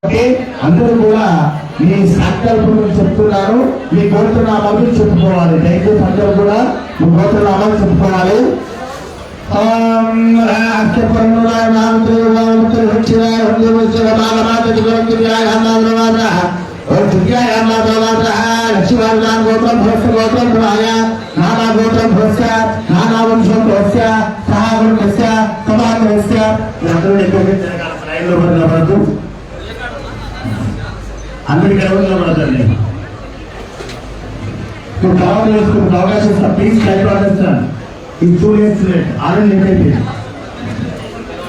అందరూ కూడా మీ సంకల్పం చెప్తున్నారు, మీ గోత్రనామాలు చెప్పుకోవాలి. దయచేసి అందరూ కూడా మీ గోత్రనామాలు చెప్పుకోవాలి. అందరికీ నిలబడతాను. నువ్వు తర్వాత చేసుకున్న అవకాశం ఇస్తా. Please try to understand. ఇది 2 days లేట్ ఆల్రెడీ లేట్ అయిపోయింది.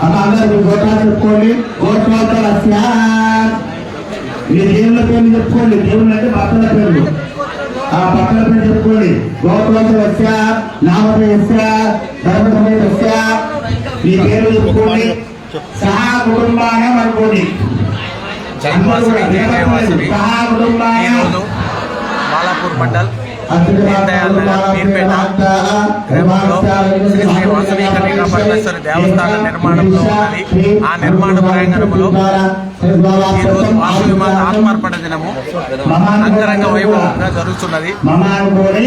అలా అందరూ గోత్రాలు చెప్పుకోండి. గోత్రోత్తరస్య మీ దేవుళ్ళ పేర్లు చెప్పుకోండి. దేవుళ్ళు అంటే భక్తుల పేర్లు, ఆ భక్తుల పేరు చెప్పుకోండి. గోత్రోత్తరస్య నామధేయస్య ధర్మధేయస్య మీ పేర్లు చెప్పుకోండి. సహా కుటుంబానం అనుకోండి. బాలాపూర్ మండల్ మీర్పేట గ్రామంలో శ్రీ శ్రీ వాసవి కన్యకా పరమేశ్వరి దేవస్థాన నిర్మాణంలో ఉన్నది. ఆ నిర్మాణ ప్రాంగణంలో ఈరోజు వాసవి మాత ఆత్మార్పణ దినము అంగరంగ వైభవంగా జరుగుతున్నది.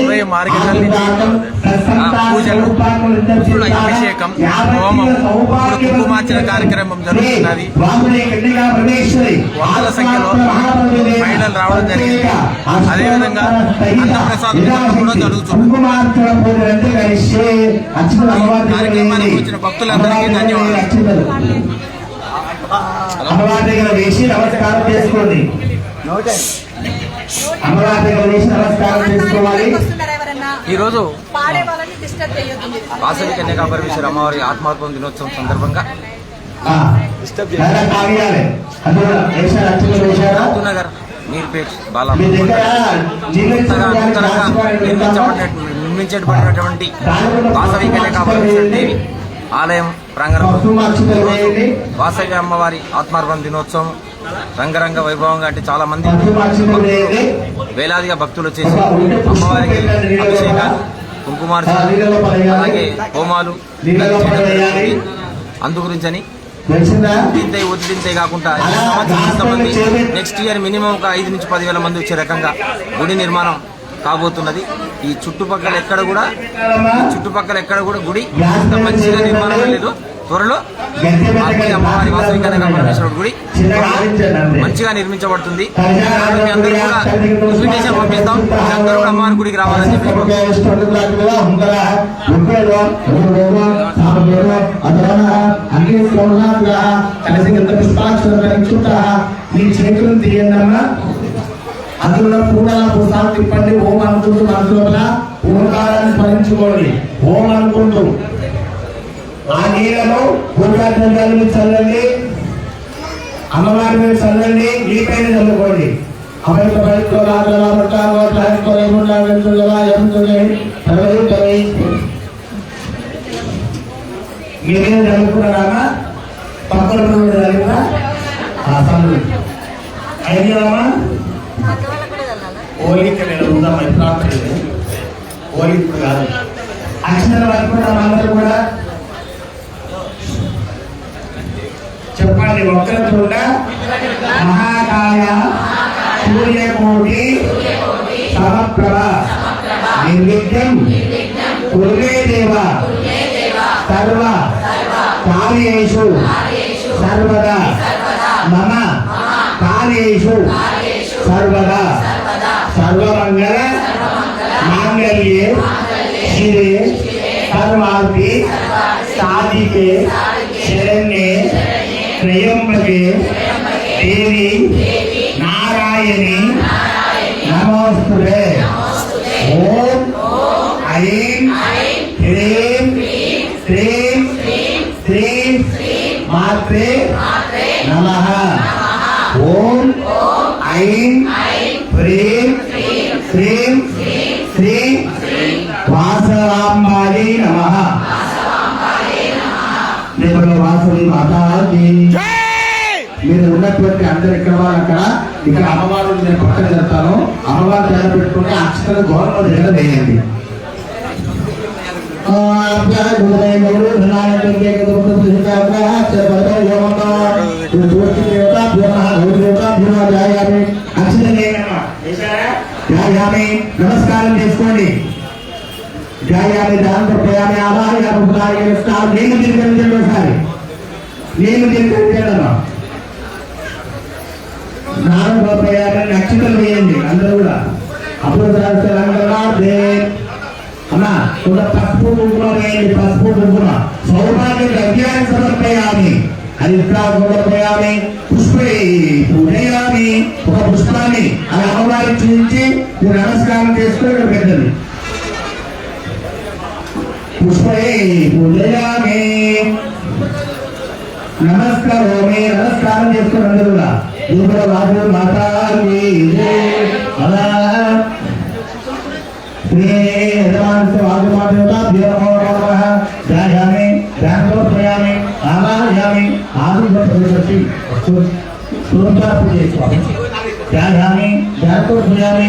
ఉదయం 6 గంటల నుంచి పూజలు, అభిషేకం, హోమం, కుంకుమార్చన కార్యక్రమం జరుగుతున్నది. వందల సంఖ్యలో మహిళలు రావడం జరిగింది. అదేవిధంగా అన్నప్రసాదం కూడా జరుగుతుంది. కార్యక్రమానికి వచ్చిన భక్తులందరికీ ధన్యవాదాలు. అమ్మవారి దగ్గర వేసి నమస్కారం చేసుకోండి. అమ్మవారి దగ్గర వేసి నమస్కారం చేసుకోవాలి. ఈరోజు వాసవి కన్యకా పరమేశ్వరి అమ్మవారి ఆత్మార్పణ దినోత్సవం సందర్భంగా నగర్ మీర్పేట్ బాలాపూర్ నిర్మించబడినటువంటి వాసవి కన్యకా పరమేశ్వరి దేవి ఆలయం ప్రాంగణంలో వాసవి అమ్మవారి ఆత్మార్పణ దినోత్సవం రంగరంగ వైభవంగా, అంటే చాలా మంది వేలాదిగా భక్తులు వచ్చేసి అమ్మవారికి అభిషేకాలు, కుంకుమార్చన, అలాగే హోమాలు అందు గురించని ఒత్తిడింతే కాకుండా ఈ సంవత్సరం ఇంతమంది, నెక్స్ట్ ఇయర్ మినిమం ఒక 5 నుంచి 10,000 మంది వచ్చే రకంగా గుడి నిర్మాణం కాబోతున్నది. ఈ చుట్టుపక్కల ఎక్కడ కూడా గుడి ఇంత మంచిగా నిర్మాణం లేదు. త్వరలో అమ్మవారి వాసవి కన్యకా పరమేశ్వరుడు గుడి మంచిగా నిర్మించబడుతుంది. మీ అందరూ కూడా ఇన్విటేషన్ పంపిస్తాం. అందరూ కూడా అమ్మవారి గుడికి రావాలని చెప్పి చేతులు తీయండమ్మా. అందులో పూల పుస్తకాలు తిప్పండి. ఓం అనుకుంటూ మనసులోపల ఓంకారాన్ని స్మరించుకోండి. ఓం అనుకుంటూ ఆ నీళ్ళను పూర్వాచార్యాలను చల్లండి, అమ్మవారి మీద చల్లండి, మీ పైన చల్లుకోండి. మీరేం చదువుకున్నారా? పక్కన చదివినా అయినామా? ఓలిక ఉందామా? ఓలిక కాదు, అక్షరాలు అనుకున్నాం. అందరూ కూడా చెప్పండి. వక్రతుండ మహాకాయ సూర్యకోటి సమప్రభ నిర్విఘ్నం కురుమే దేవ సర్వ కార్యేషు సర్వదా మమ కార్యేషు సర్వదా సర్వమంగళ మాంగళ్యే శిరే సర్వార్థి సాధికే శరణ్యే త్రయంబకే దేవి నారాయణి నమోస్తుతే. ఓం ఐం హ్రీం శ్రీం శ్రీం మాత్రే నమః. ఓం ఐం హ్రీం శ్రీం శ్రీం వాసవాంబాయై నమః. వాసవి మాతాకి మీరు ఉన్నటువంటి అందరు ఎక్కడ వాళ్ళు అక్కడ, ఇక్కడ అమ్మవారు నేను పక్కన చెప్తాను. అమ్మవారు దండ పెట్టుకుంటే అక్షర గౌరవం దండ వేయండి. దేవత గారు అక్షర వ్యాయామి నమస్కారం చేసుకోండి. వ్యాయామి దాంతో ప్రయామి ఆదాయ నేను తిరిగి ఒకసారి నేను తిరిగి నాలుగు నక్షత్రం వేయండి అందరూ కూడా. అప్పుడు అమ్మా కూడా పసుపు కుంకుమ వేయండి. పసుపు కుంకుమ సౌభాగ్య ద్రవ్యాన్ని సమర్పయామి. హరిద్రా సమర్పయామి. పుష్పే పూజయామి. ఒక పుష్పాన్ని అలా అమ్మవారికి చూపించి మీరు నమస్కారం చేసుకుని పెట్టండి. పుష్పే పూజయామి. నమస్కారమే నమస్కారం చేసుకుని అందరూ కూడా. ఇప్పుడు రాజు మాతాకి అలా ध्यायामि ध्यानोपयामि आवाहयामि आदिवत्ति सूर्यापूजयित्वा ध्यायामि ध्यानोपयामि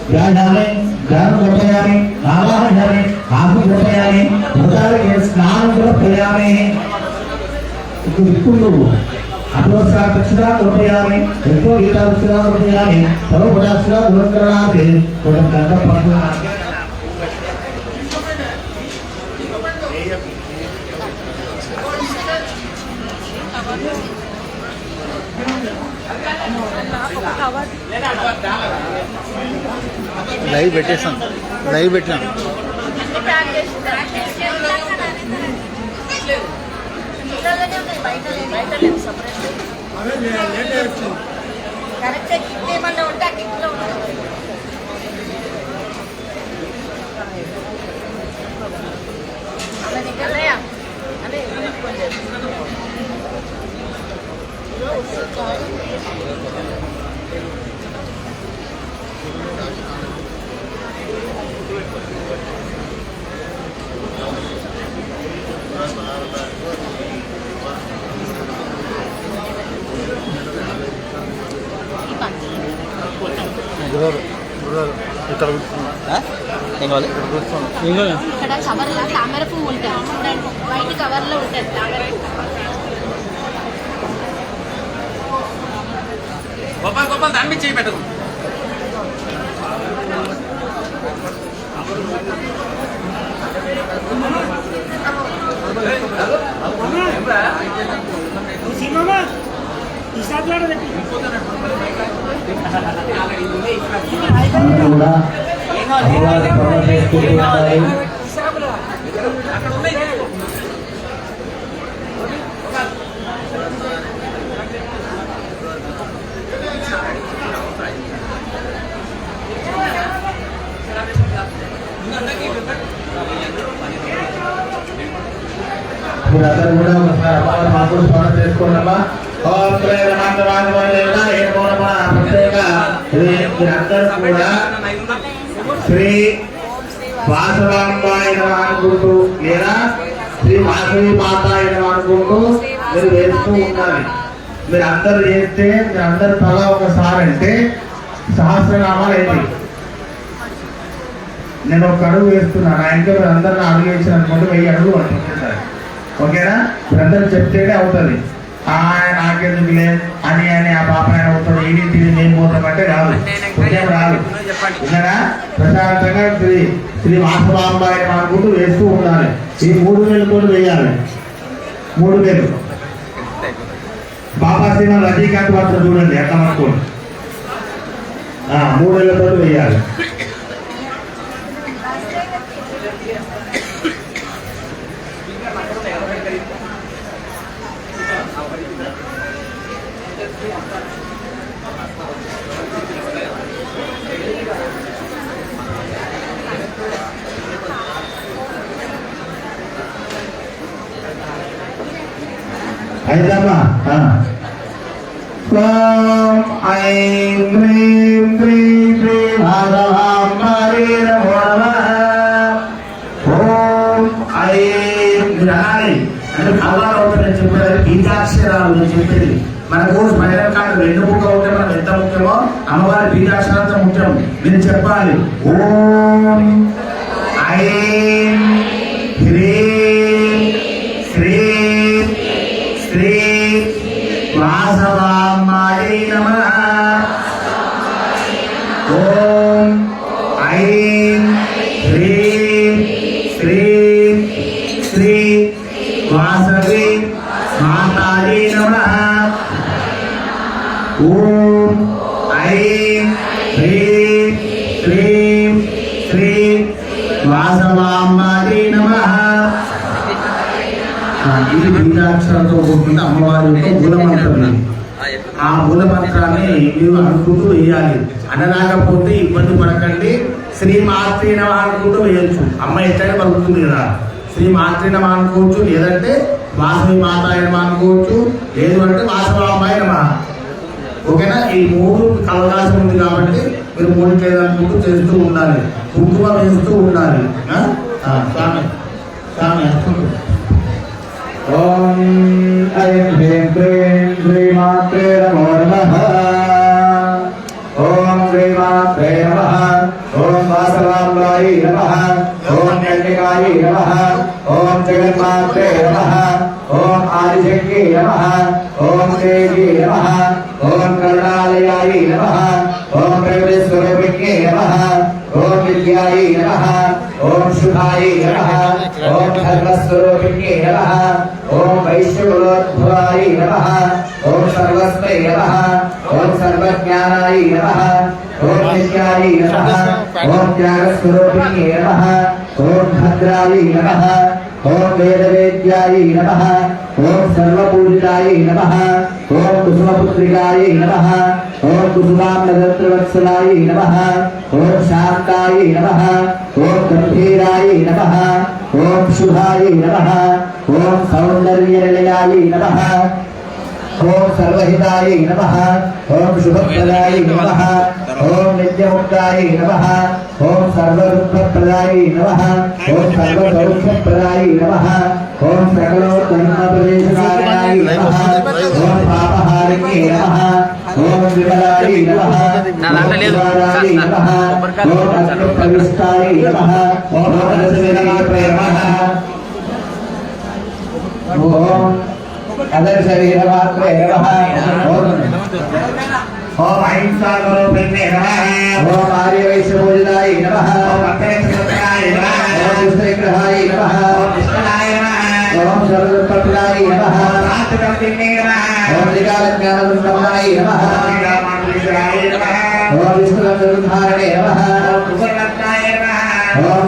ध्यायामि ध्यानोपयामि आवाहयामि आदिवत्ति उदारके स्नानोपयामि इकुंडु अपोस्ताक्षरा उपयामि एको गीताक्षरा उपयामि सर्वपदाक्षरा गुणकरणाते गुणकर्ता पठना లైవ్ పెట్టేసాం లైవ్ పెట్టాం కరెక్ట్ కిట్ ఏమన్నా ఉంటే ఆ కిట్లో అలా దగ్గరయా అదే ఇక్కడ కవర్లో తామర పువ్వు ఉంటుంది చూడండి. బయట కవర్లో ఉంటుంది తామర పువ్వు. గోపాల్ దాని మీద చేయి పెట్టదు. మీరందరూ కూడా ఒకసారి మాకు స్మరణ చేసుకోండమ్మా. మీరందరూ కూడా శ్రీ వాసవాంబాయ అనుకుంటూ లేదా శ్రీ వాసవి మాత అనుకుంటూ మీరు వేస్తూ ఉండాలి. మీరు అందరూ చేస్తే మీరు అందరు తలా ఒకసారి అంటే సహస్రనామాలు ఏంటి. నేను ఒక అడుగు వేస్తున్నాను. ఆయనకి మీరు అందరిని అడుగు వేసిన అనుకుంటే 1000 అడుగులు పట్టుకుంటారు. ఓకేనా? మీరందరూ చెప్తేనే అవుతుంది. ఆయన నాకెందుకులే అని అని ఆ పాప ఆయన అవుతాడు ఇది తిరిగి మేము పోతామంటే రాదు, పుణ్యం రాదు. విన్నారా? ప్రశాంతంగా శ్రీ వాసవాంబాయ అనుకుంటూ వేస్తూ ఉండాలి. ఈ 3000 వేయాలి. 3000 బాబా సినిమా రజనీకాంత్ మాత్రం చూడండి ఎట్లా అనుకోండి. 3000 వేయాలి. అయిదమ్మా. ఓం ఐం హ్రీం హ్రీం శ్రీం వాసవాంబాయే నమో నమః. ఓం ఐం జ్ఞాని అంటే అల్లాహ్ అవుతారని చెప్పారు. బీజాక్షరాలు చెప్పేది మనకు స్మైరల్ కార్డు 2 ముక్కలు ఉంటే మనకు ఎంత ముఖ్యమో అమ్మవారి బీజాక్షరాలతో ముఖ్యం. మీరు చెప్పాలి ఓం ఐం హ్రీం శ్రీం శ్రీ వాసవాంబాయే నమః. ఓం ఐం హ్రీం శ్రీం శ్రీం వాసవాంబాయే నమః. ఇది బీజాక్షరాలతో కూడుకున్న అమ్మవారి యొక్క మూలమంత్రం. ఆ మూలమంత్రాన్ని మీరు అనుకుంటూ వేయాలి. అనరాకపోతే ఇబ్బంది పడకండి. శ్రీ మాత్రే నమః అనుకుంటూ వేయొచ్చు. అమ్మ ఎట్లయినా పలుకుతుంది కదా, శ్రీ మాత్రే నమః అనుకోవచ్చు, లేదంటే వాసవి మాతాయ నమః అనుకోవచ్చు, లేదు అంటే వాసవాంబాయ నమః. ఓకేనా? ఈ మూడు అవకాశం ఉంది కాబట్టి మీరు మూడు అనుకుంటూ చేస్తూ ఉండాలి. కుంకుమ వేస్తూ ఉండాలి. స్వామి స్వామి ఓం ఐం హ్రీం క్లీం శ్రీమాత్రే నమో నమః. ఓం శ్రీమాత్రే నమః. ఓం వాసవాంబాయే నమః. ఓం కన్యకాయే నమః. ఓం జగన్మాత్రే నమః. ఓం ఆదిశక్తి నమః. ఓం దేవి నమః. ఓం కరుణాలయాయే నమః. ఓం ప్రకృతిస్వరూపిణ్యే నమః. ఓం విద్యాయే నమః. ఓం శుభాయే నమః. ఓం ధర్మస్వరూపిణ్యే నమః. ఓం వైశ్వకులోద్భవాయే నమః. ఓం సర్వస్మై నమః. ఓం సర్వజ్ఞానాయే నమః. ఓం నిత్యాయే నమః. ఓం త్యాగస్వరూపిణ్యే నమః. ఓం భద్రాయే నమః. ఓం వేదవేద్యాయే నమః. ఓం సర్వపూజితాయే నమః. ఓం కుసుమపుత్రికాయే నమః. ఓం కుసుమాంబరత్రవత్సలాయే నమః. ఓం శాంతాయే నమః. ఓం గంభీరాయే నమః. ఓం శుభాయే నమః. ఓం సౌందర్యనిలయాయే నమః. ఓం సర్వహితాయే నమః. ఓం శుభప్రదాయే నమః. ఓం నిత్యముక్తాయే నమః. ఓం సర్వదుఃఖప్రదాయే నమః. ఓం సర్వసౌఖ్యప్రదాయే నమః. ఓం సకలోత్తమప్రదేశకారణాయే నమః. ఓం పాపహారిణ్యే నమః. ఓం విమలాయే నమః. ఓం శివారాయే నమః. ఓం అగ్నిప్రవిష్టాయే నమః. ఓం రసవినాయకాయ నమః. ఓం అదర్శరీరమాత్రే నమః. ఓం అహింసాస్వరూపిణ్యే నమః. ఓం ఆర్యవైశ్యపూజితాయ నమః. ఓం అక్షయక్షేత్రాయ నమః. ఓం విష్ణువిగ్రహాయ నమః. ఓం విష్ణునాయ నమః. ఓం సర్వప్రపదాయ నమః. శాంతకర్తిన్యే నమః. ఓం త్రికాలజ్ఞానసంపన్నాయ నమః. ఓం విష్ణునందధారణే నమః. ఓం కుశలరత్నాయ నమః. ఓం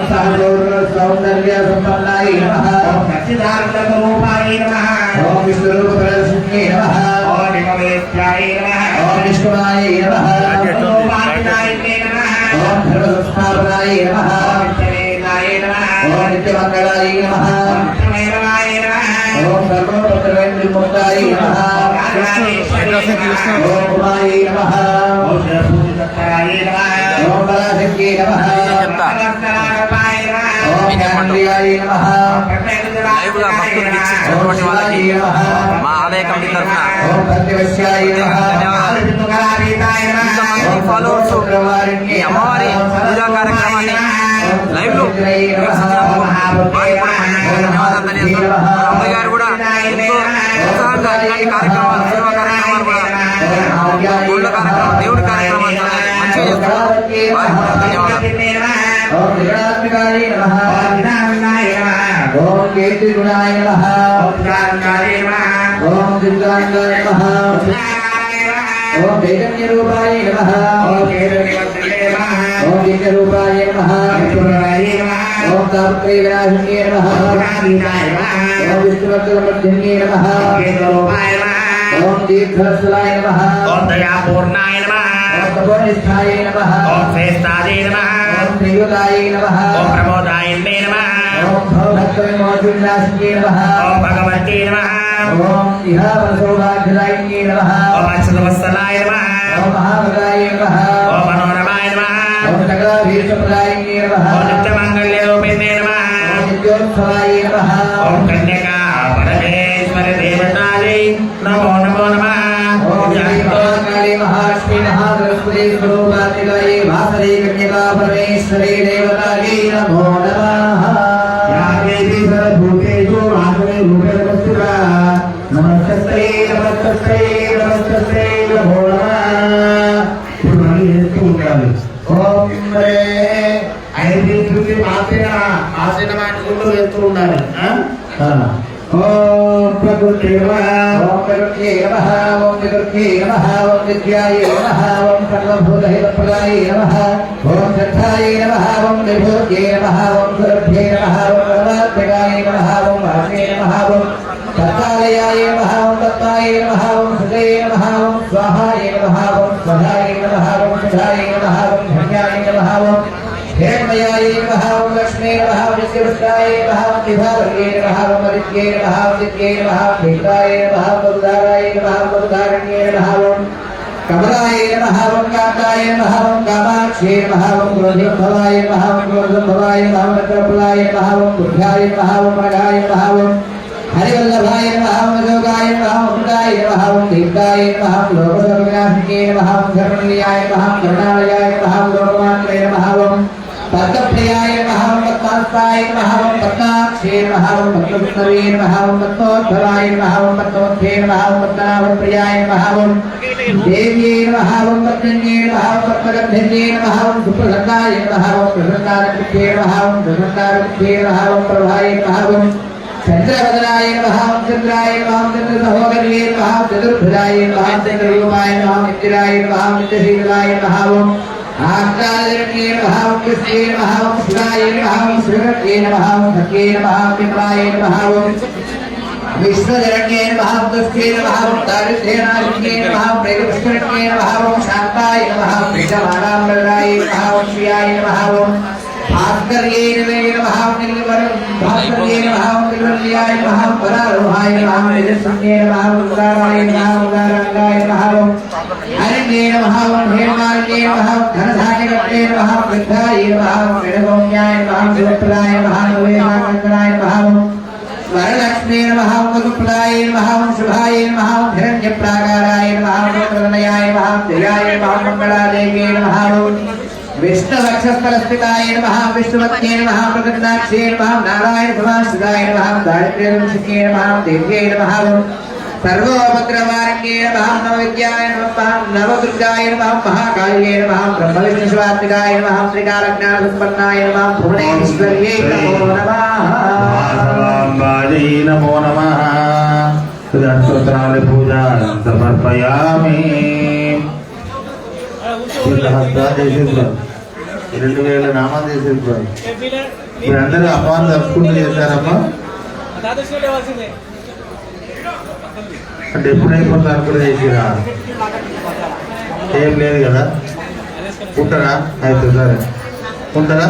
సౌందర్య సంపన్నాయ నమః. ఓం సచ్చిదానందస్వరూపాయ నమః. ఓం విష్ణురూపప్రదర్శిన్యే నమః. ఓం నిమవేద్యాయ నమః. ఓం విష్ణువాయ నమః. ఓం ధర్మసంస్థాపనాయ నమః. ఓం నిత్యమంగళాయ నమః. ఓం సర్వోపద్రవేంద్రముక్తాయ నమః. ఓం ఉమాయ నమః. ఓం పరాశక్తి నమః. ఓం జ్ఞానేంద్రియాయ నమః. లైవ్ గా భక్తులు వీక్షిస్తున్నటువంటి వాళ్ళకి మా ఆలయ కమిటీ తరఫున ధన్యవాదాలు. ఇంతమంది ఫాలోవర్స్ ఈ అమ్మవారి పూజా కార్యక్రమాన్ని లైవ్ లో వీక్షించినందుకు వారికి కూడా ధన్యవాదాలు తెలియజేస్తున్నాం. అమ్మాయి గారు కూడా ఎంతో ఉత్సాహంగా ఇలాంటి కార్యక్రమాలు, సేవా కార్యక్రమాలు కూడా గుళ్ళ కార్యక్రమం, దేవుడి కార్యక్రమాలు మంచిగా చేస్తున్నారు. వారికి కూడా ధన్యవాదాలు. ఓం త్రిగుణాత్మికాయ నమః. ఓం కీర్తిగుణాయ నమః. ఓం దివ్యాంగాయ నమః. ఓం చైతన్యరూపాయ నమః. ఓం దివ్యరూపాయ నమః. ఓం తాపత్రయ వినాశిన్యే నమః. ఓం విష్ణువర్ధనమధ్యన్యే నమః. ఓం దీర్ఘస్థలాయ నమః. ఓం దయాపూర్ణాయ నమః. ఓం తపోనిష్టాయ నమః. ఓం శ్రేష్ఠాయ నమః. ఓం త్రియుగాయ నమః. ఓం ప్రమోదాయ నమః. ఓం భవభక్తవిమోచనాశిన్యే నమః. ఓం భగవతే నమః. ఓం ఇహాపరసౌభాగ్యదాయిన్యే నమః. ఓం అక్షతవత్సలాయ నమః. ఓం మహాభగాయ నమః. ఓం మనోరమాయ నమః. ఓం సకలాభీష్టప్రదాయిన్యే నమః. ఓం నిత్యమంగళ్యరూపిణ్యే నమః. ఓం నిత్యోత్సవాయ నమః. ఓం కన్యకా పరమేశ్వర దేవతాయై నమో నమో నమః. ఓం శ్రీమహాకాళీ మహాలక్ష్మీ మహాసరస్వతీ స్వరూపాత్మికాయై భాసరే కన్యకా పరమేశ్వరీ దేవతాయై నమో నమః. యా దేవీ సర్వభూతేషు వాసనే రూపేణ వస్తుతా. నమస్తై నమస్తై నమస్తై నమో నమః. ఇప్పుడు మళ్ళీ చేస్తూ ఉండాలి. ఓం రే ఐదు ఆసన ఆసనం అనుకుంటూ చేస్తూ ఉండాలి. ఓం ప్రకృతి చతుర్థే నమః ఓం చతుర్థే నమః ఓం చతుర్థే నమః ఓం విద్యాయ నమః ఓం సర్వభూతహితప్రదాయ నమః ఓం శ్రద్ధాయ నమః ఓం విభూత్యై నమః ఓం సురభ్యై నమః ఓం పరమాత్మకాయ నమః ఓం వాసే నమః ఓం తత్కాలయాయ నమః ఓం తత్వాయ నమః ఓం సుజయ నమః ఓం స్వాహాయ నమః ఓం స్వధాయ నమః ఓం సుధాయ నమః ఓం ధన్యాయ నమః ఓం हिरण्मयाय नमः ओम लक्ष्मी नमः ओम विद्युत्राय नमः ओम विभावर्ये नमः ओम आदित्ये नमः ओम दित्ये नमः ओम भेदाय नमः ओम मधुधाराय नमः ओम मधुधारण्ये नमः ओम कमलाय नमः ओम कान्ताय नमः ओम कामाक्षे नमः ओम क्रोधोद्भवाय नमः ओम क्रोधोद्भवाय नमः ओम चक्रफलाय नमः ओम बुद्ध्याय नमः ओम मगाय नमः ओम हरिवल्लभाय नमः ओम जोगाय नमः ओम उदाय नमः ओम दीप्ताय नमः ओम लोकसर्वविनाशिके नमः ओम धर्मनिलयाय नमः ओम करुणालयाय नमः ओम लोकमात्रे नमः ओम पद्मप्रियाय नमः ओम पद्मास्ताय नमः ओम पद्माक्षे नमः ओम पद्मसुन्दरी नमः ओम पद्मोद्भवाय नमः ओम पद्मोद्धे नमः ओम पद्मनाभप्रियाय नमः ओम देव्यै नमः ओम पद्मन्ये नमः ओम पद्मगन्धन्ये नमः ओम सुप्रसन्नाय नमः ओम प्रसन्नारकृत्ये नमः ओम प्रसन्नारकृत्ये नमः ओम प्रभाय नमः ओम चंद्रवदनाय नमः ओम चंद्राय नमः ओम चंद्रसहोदर्ये नमः ओम चतुर्भुजाय नमः ओम चंद्ररूपाय नमः ओम नित्यराय नमः ओम नित्यशीलाय नमः ओम आकाशरण्ये नमः ओम कृष्णे नमः ओम शिवाय नमः ओम श्रीरत्ये नमः ओम सत्ये नमः ओम विमलाय नमः ओम विश्वजरण्ये नमः ओम दुष्टे नमः ओम तारिध्यनाशिन्ये नमः ओम प्रेमपुष्करण्ये नमः ओम शान्ताय नमः ओम प्रीतमानाम्बराय नमः ओम श्रियाय नमः ओम भास्कर्ये नमः ओम भास्कर्ये नमः ओम निर्मल्याय नमः ओम परारोहाय नमः ओम निजस्ये नमः ओम उदाराय नमः ओम उदारंगाय नमः ओम हरिण्ये नमः ओम हेमान्ये नमः ओम धनधान्यकर्ते नमः ओम वृद्धाय नमः ओम वेदगोम्याय नमः ओम शिवप्रदाय नमः ओम वेदांगनाय नमः ओम वरलक्ष्मी नमः ओम मधुप्रदाय नमः ओम शुभाय नमः ओम हिरण्यप्राकाराय नमः ओम प्रदनयाय नमः ओम जयाय नमः ओम मंगलादेव्ये नमः ओम विष्णुवक्षस्थलस्थिताय नमः विष्णुवत्ये नमः प्रगन्नाक्षे नमः नारायण समाश्रिताय नमः दारिद्र्यविमुक्ते नमः देव्ये नमः सर्वोपद्रवारण्ये नमः नवविद्याय नमः नवदुर्गाय नमः महाकाल्ये नमः ब्रह्मविष्णुशिवात्मिकाय नमः त्रिकालज्ञानसम्पन्नाय नमः भुवनेश्वर्यै नमो नमः वासवाम्बायै नमो नमः स्तोत्राले पूजा समर्पयामि 2000 నామాలు చేసేది మీరందరూ అమ్మాన్ని తప్పుకుంటూ చేశారమ్మా అంటే ఎప్పుడైపోతారు కూడా చేసిరా ఏం లేదు కదా ఉంటారా అయితే సరే ఉంటారా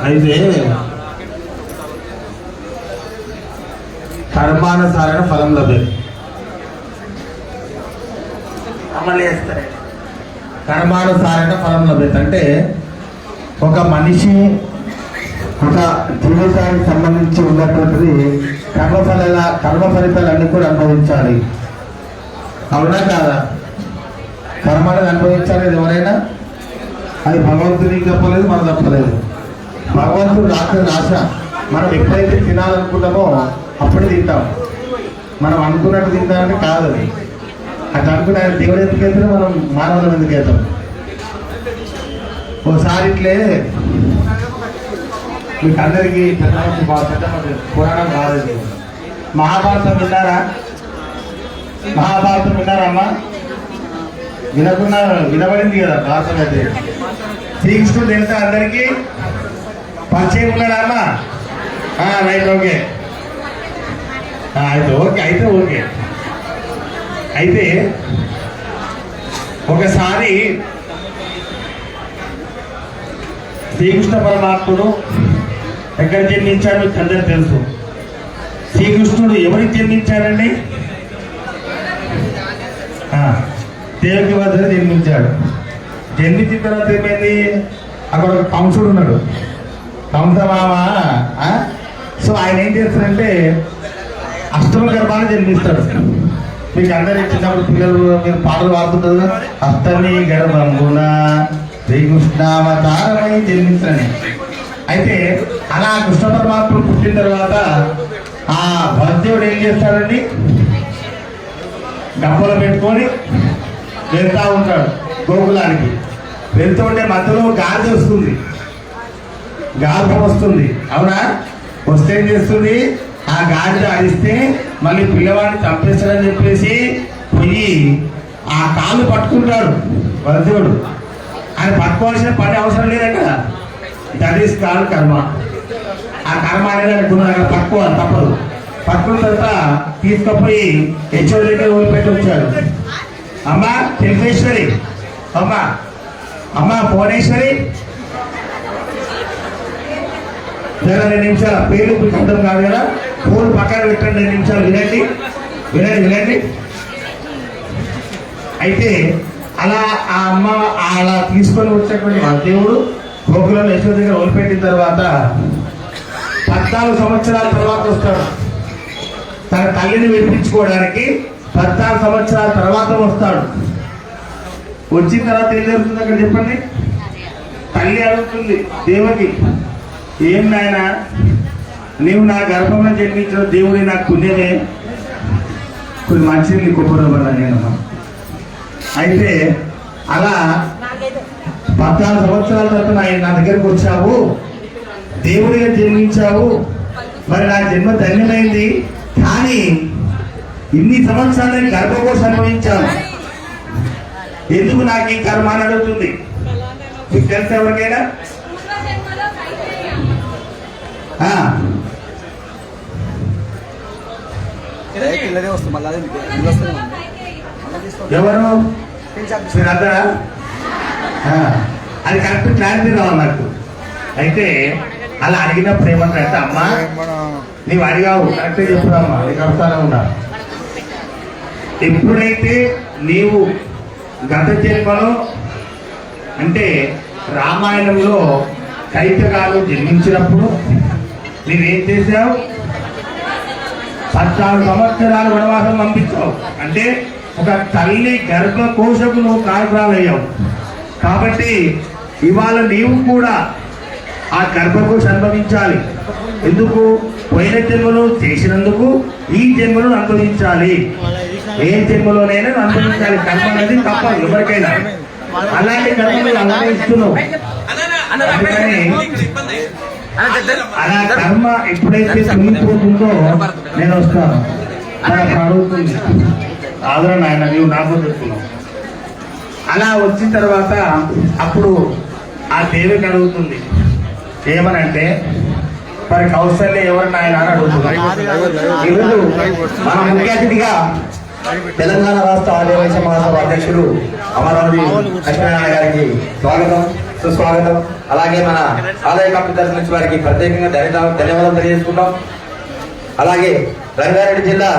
అయితే కర్మానుసారణ ఫలం లభ్యత అమలు చేస్తారు కర్మానుసారణ ఫలం లభ్యత అంటే ఒక మనిషి ఒక జీవితానికి సంబంధించి ఉన్నటువంటిది కర్మ ఫలితాలన్నీ కూడా అనుభవించాలి అవునా కాదా కర్మని అనుభవించాలి ఎవరైనా అది భగవంతుడికి తప్పలేదు మనం తప్పలేదు భగవంతుడు రాసిన ఆశ మనం ఎప్పుడైతే తినాలనుకుంటామో అప్పుడు తింటాం మనం అనుకున్నట్టు తింటామంటే కాదు అది అట్లా అనుకున్న ఆయన దేవుడు ఎందుకు వెళ్తాం మనం మానవులం ఎందుకు వెళ్తాం ఓసారి ఇట్లే మీకు అందరికీ పురాణం కాదు మహాభారతం విన్నారా మహాభారతం విన్నారమ్మా వినబడింది కదా భారతం అయితే శ్రీకృష్ణుడు తెలుసా అందరికీ పరిచయం ఉన్నాడా అమ్మా రైట్ ఓకే అయితే ఓకే అయితే ఒకసారి శ్రీకృష్ణ పరమాత్ముడు ఎక్కడ జన్మించాడు మీకు అందరూ తెలుసు శ్రీకృష్ణుడు ఎవరికి జన్మించాడండి దేవకి వద్ద జన్మించాడు జన్మించిన తర్వాత ఏమైంది అక్కడ ఒక కంసుడు ఉన్నాడు కంసమామ సో ఆయన ఏం చేస్తారంటే అష్టమ గర్భాన్ని జన్మిస్తాడు మీకు అందరి చిన్నప్పుడు పిల్లలు మీరు పాటలు పాడుతుంటారు అష్టమి గర్భంగున శ్రీకృష్ణావతారమై జన్మించండి అయితే అలా కృష్ణ పరమాత్ముడు పుట్టిన తర్వాత ఆ భద్రుడు ఏం చేస్తాడండి డబ్బులు పెట్టుకొని వెళ్తా ఉంటాడు గోకులానికి వెళ్తుంటే మధ్యలో గాలి వస్తుంది, గార్భం వస్తుంది. అవునా? వస్తే ఏం చేస్తుంది? ఆ గాలి అరిస్తే మళ్ళీ పిల్లవాడిని చంపేస్తాడని చెప్పేసి పోయి ఆ కాళ్ళు పట్టుకుంటాడు వరదేవుడు. ఆయన పట్టుకోవాల్సిన పని అవసరం లేదట. దట్ ఈస్ కాల్ కర్మ. ఆ కర్మ అనేది అనుకున్నాడు, పట్టుకోవాలి, తప్పదు. పట్టుకున్న తర్వాత తీసుకుపోయి హెచ్ఓ దగ్గర వదిలిపెట్టి వచ్చాడు. అమ్మా చెంపేశ్వరి, అమ్మా భువనేశ్వరి, 2 నిమిషాల పేరు మీకు అర్థం కాదు కదా, ఫోన్ పక్కన పెట్టండి, 2 నిమిషాలు వినండి. అయితే అలా ఆ అమ్మ అలా తీసుకొని వచ్చేటువంటి మా దేవుడు గోకులంలో యశోద దగ్గర వదిలిపెట్టిన తర్వాత 14 సంవత్సరాల తర్వాత వస్తాడు. తన తల్లిని విడిపించుకోవడానికి 14 సంవత్సరాల తర్వాత వస్తాడు. వచ్చిన తర్వాత ఏం జరుగుతుంది అక్కడ చెప్పండి? తల్లి అడుగుతుంది దేవకి, ఏం నాయన నీవు నా గర్భంలో జన్మించిన దేవుడి నాకు పుణ్యమే, కొన్ని మంచిని కొబ్బరి నేనమ్మా. అయితే అలా 14 సంవత్సరాల తర్వాత నా దగ్గరకు వచ్చావు, దేవుడిగా జన్మించావు, మరి నా జన్మ ధన్యమైంది. కానీ ఇన్ని సంవత్సరాలు గర్భకోశ అనుభవించాను, ఎందుకు నాకు ఈ కర్మ అని అడుగుతుంది. మీకు తెలుసా ఎవరికైనా? ఎవరు మీరందరా? అది కరెక్ట్ క్లారిటీ రావాలి నాకు. అయితే అలా అడిగినప్పుడు ఏమంటారంటే, అమ్మా నీవు అడిగావు కరెక్టే చెప్పుదమ్మా, నీకు అర్థానే ఉన్నా. ఎప్పుడైతే నీవు గత జన్మలో అంటే రామాయణంలో కైతగాలు జన్మించినప్పుడు నీవేం చేశావు? 14 సంవత్సరాలు వనవాసం పంపించావు. అంటే ఒక తల్లి గర్భకోశకు నువ్వు కారకురాలయ్యావు. కాబట్టి ఇవాళ నీవు కూడా ఆ గర్భకోశ అనుభవించాలి. ఎందుకు? పోయిన జన్మలో చేసినందుకు ఈ జన్మను అనుభవించాలి. ఏ జన్మలోనైనా అనుభవించాలి. కర్మ అనేది తప్పదు ఎవరికైనా. అలాంటి కర్మలు అలాగే ఇస్తున్నావు. అలా కర్మ ఎప్పుడైతే తొలిగిపోతుందో నేను వస్తాను. అడుగుతుంది ఆదరణ ఆయన, నీవు నాకు చెప్తున్నావు. అలా వచ్చిన తర్వాత అప్పుడు ఆ దేవికి అడుగుతుంది ఏమనంటే, మరి కౌశల్య ఎవరన్నా ఆయన అని అడుగుతున్నారు. ఈరోజు మన ముఖ్య అతిథిగా తెలంగాణ రాష్ట్ర ఆలయ వైశ్య మహాసభ అధ్యక్షులు అమరావతి లక్ష్మీనారాయణ గారికి స్వాగతం, సుస్వాగతం. అలాగే మన ఆలయ కమిటీ తరఫు నుంచి వారికి ప్రత్యేకంగా ధన్యవాదాలు తెలియజేసుకుంటాం. అలాగే రంగారెడ్డి జిల్లా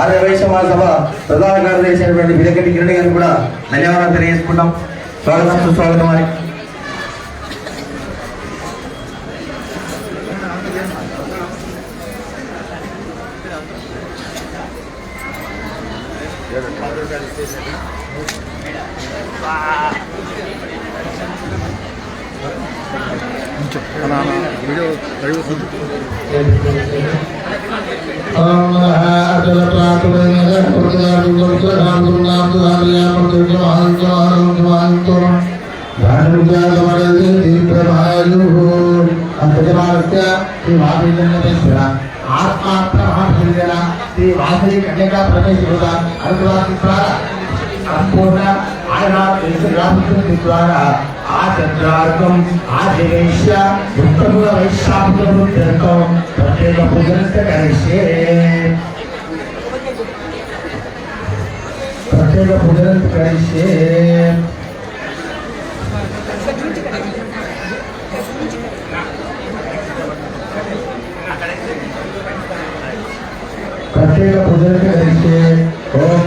ఆలయ వైశ్య మహాసభ ప్రధాన కార్యదర్శి అయినటువంటి విలకటి కిరణ్ గారిని కూడా ధన్యవాదాలు తెలియజేసుకుంటాం. స్వాగతం, సుస్వాగతం అని. సంపూర్ణ ఆయన ద్వారా ఆచంద్రార్థం ఆదివేశ్య ఉత్తమ వైశ్యాపుత్రం ప్రత్యేక పూజనంత కలిసే ప్రత్యేక పూజనంత కలిసే ఓం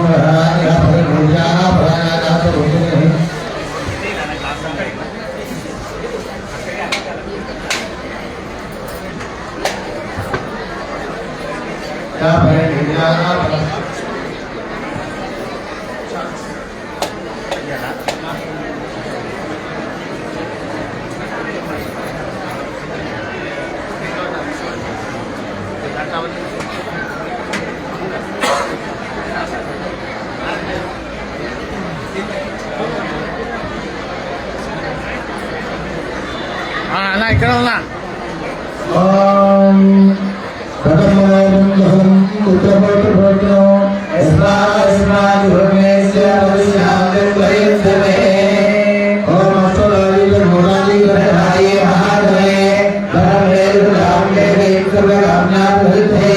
ఓం గతమోదం దహం ఉత్తరభోజనం యస్మాది భువనేశ్వర విశాంతే ప్రయత్నమే ఓం అష్టరాజి మురారి గ్రహాయ మహాదవే ధర్మే రామే సర్వకామ్యా ఫలితే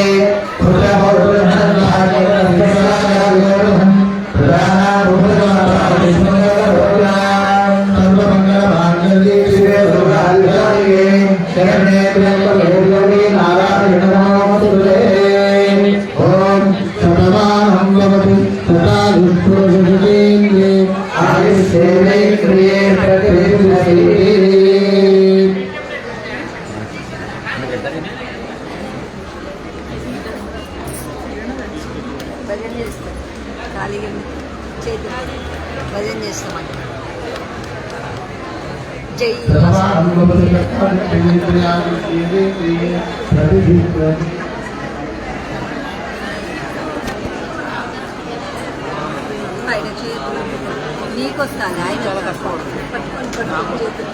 భజన చేస్తాం ఖాళీగా చేతి భజన చేస్తామంట జై ఆయన చేతులు నీకు వస్తాను ఆయన పట్టుకొని చేతులు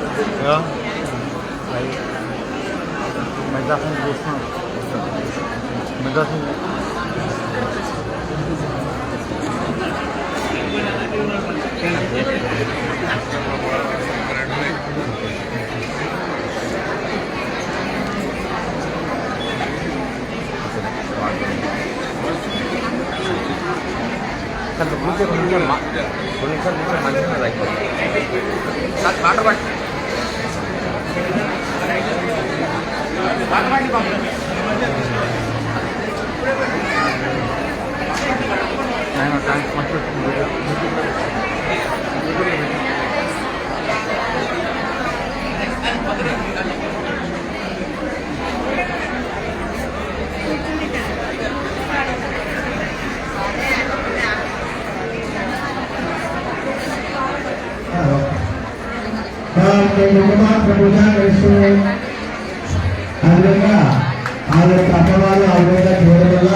అమ్మవారు ఆ విధంగా చేయడం వల్ల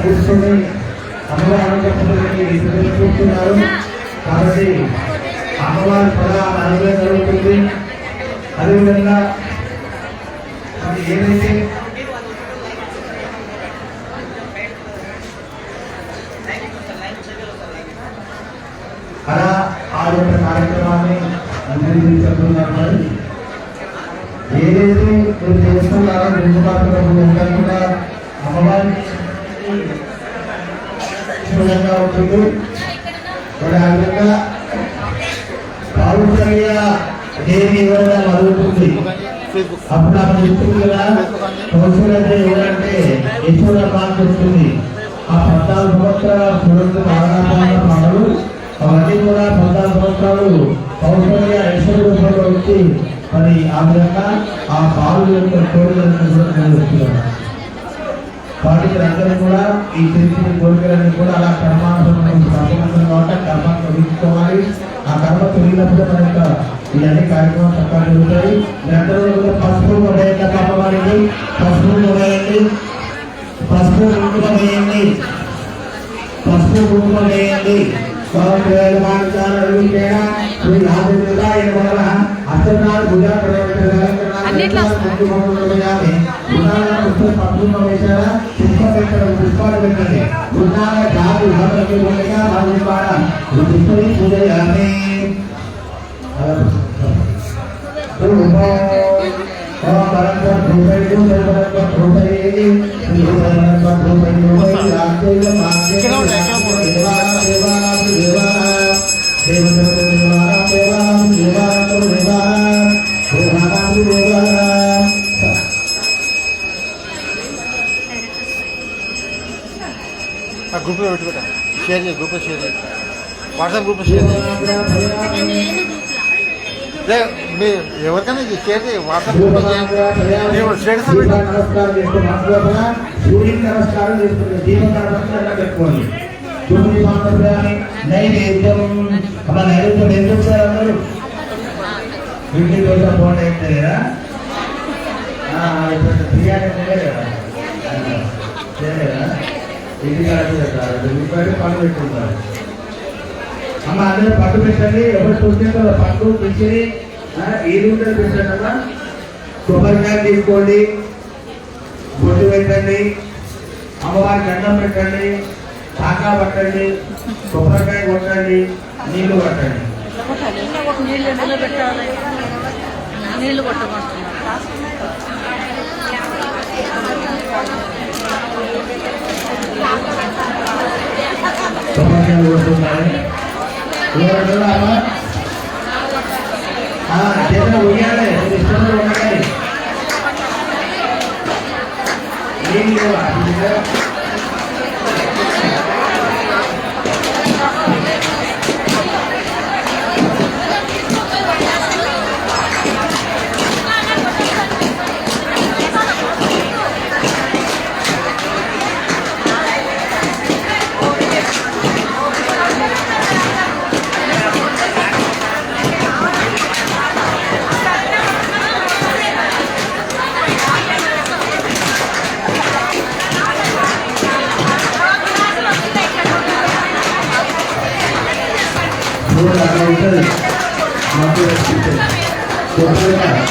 కూర్చొని అమ్మవారు కూర్చున్నారు కాబట్టి అమ్మవారి కూడా అనుభవం జరుగుతుంది. అదేవిధంగా ఏదైతే అలా ఆ యొక్క కార్యక్రమాన్ని అందరికీ చెప్తున్నారు. ఏదైతే మీరు చేస్తున్నారో రెండు మాత్రం అమ్మవారి ఉంటుంది. మరి ఆ విధంగా కౌసల్య దేవి ఎవరైనా మరుగుతుంది. అప్పుడు అక్కడ చెప్తుంది కదా, కౌసల్య దేవి ఎవరంటే యశోద మాకు వస్తుంది. ఆ 14 సంవత్సరాల చూడండి పాటలు అవన్నీ కూడా 14 సంవత్సరాలు కౌసల్య యశోద రూపంలో వచ్చి మరి ఆ విధంగా ఆ పాలు యొక్క కోరికలను వాటికి అందరూ కూడా ఈ తెలిసిన కోరికలన్నీ కూడా అలా కర్మానుసంధానం కాబట్టి కర్మాన్ని తొలగించుకోవాలి. ఆ కర్మ తొలగినప్పుడు మన యొక్క ఇవన్నీ కార్యక్రమాలు చక్కగా జరుగుతాయి. మీరందరూ కూడా పసుపు ఉదయంగా అమ్మవారికి పసుపు ఉదయండి, పసుపు కుంకుమ వేయండి, పసుపు కుంకుమ వేయండి. అర్థనాలు భుజా పుష్పాలు పెట్టండి. గ్రూప్ లో పెట్టుకుంటా, షేర్ చేయి, గ్రూప్ లో షేర్ చేయి, వాట్సాప్ గ్రూప్ లో షేర్ చేయి. మీరు ఎవరికైనా షేర్ చేయి, వాట్సాప్ గ్రూప్ లో స్టేటస్ నైవేద్యం అలా నైవేద్యం ఎందుకు సార్ అందరూ ఇంటికి వెళ్ళిన ఫోన్ అయితే కదా బిర్యానీ కదా ఇంటికి రూపాయలు పండు పెట్టుకుంటారు. అమ్మ అందరూ పండు పెట్టండి. ఎవరు చూస్తే పండు పిచ్చిని ఏది ఉంటుంది పెట్టండి. కొబ్బరికాయ తీసుకోండి, బొట్టు పెట్టండి, అమ్మవారి దండం పెట్టండి, టాకా పట్టండి, కొబ్బరికాయ కొట్టండి, నీళ్లు పట్టండి. నీళ్లు కొట్టమంటున్నారు. కొబ్బరికాయ కొడుతున్నారు. చేతులు ఉయ్యాలి, ఇష్టంలో ఉండాలి. నీళ్ళు అక్కడ ఉంటుంది. మాకు కొబ్బరికాయ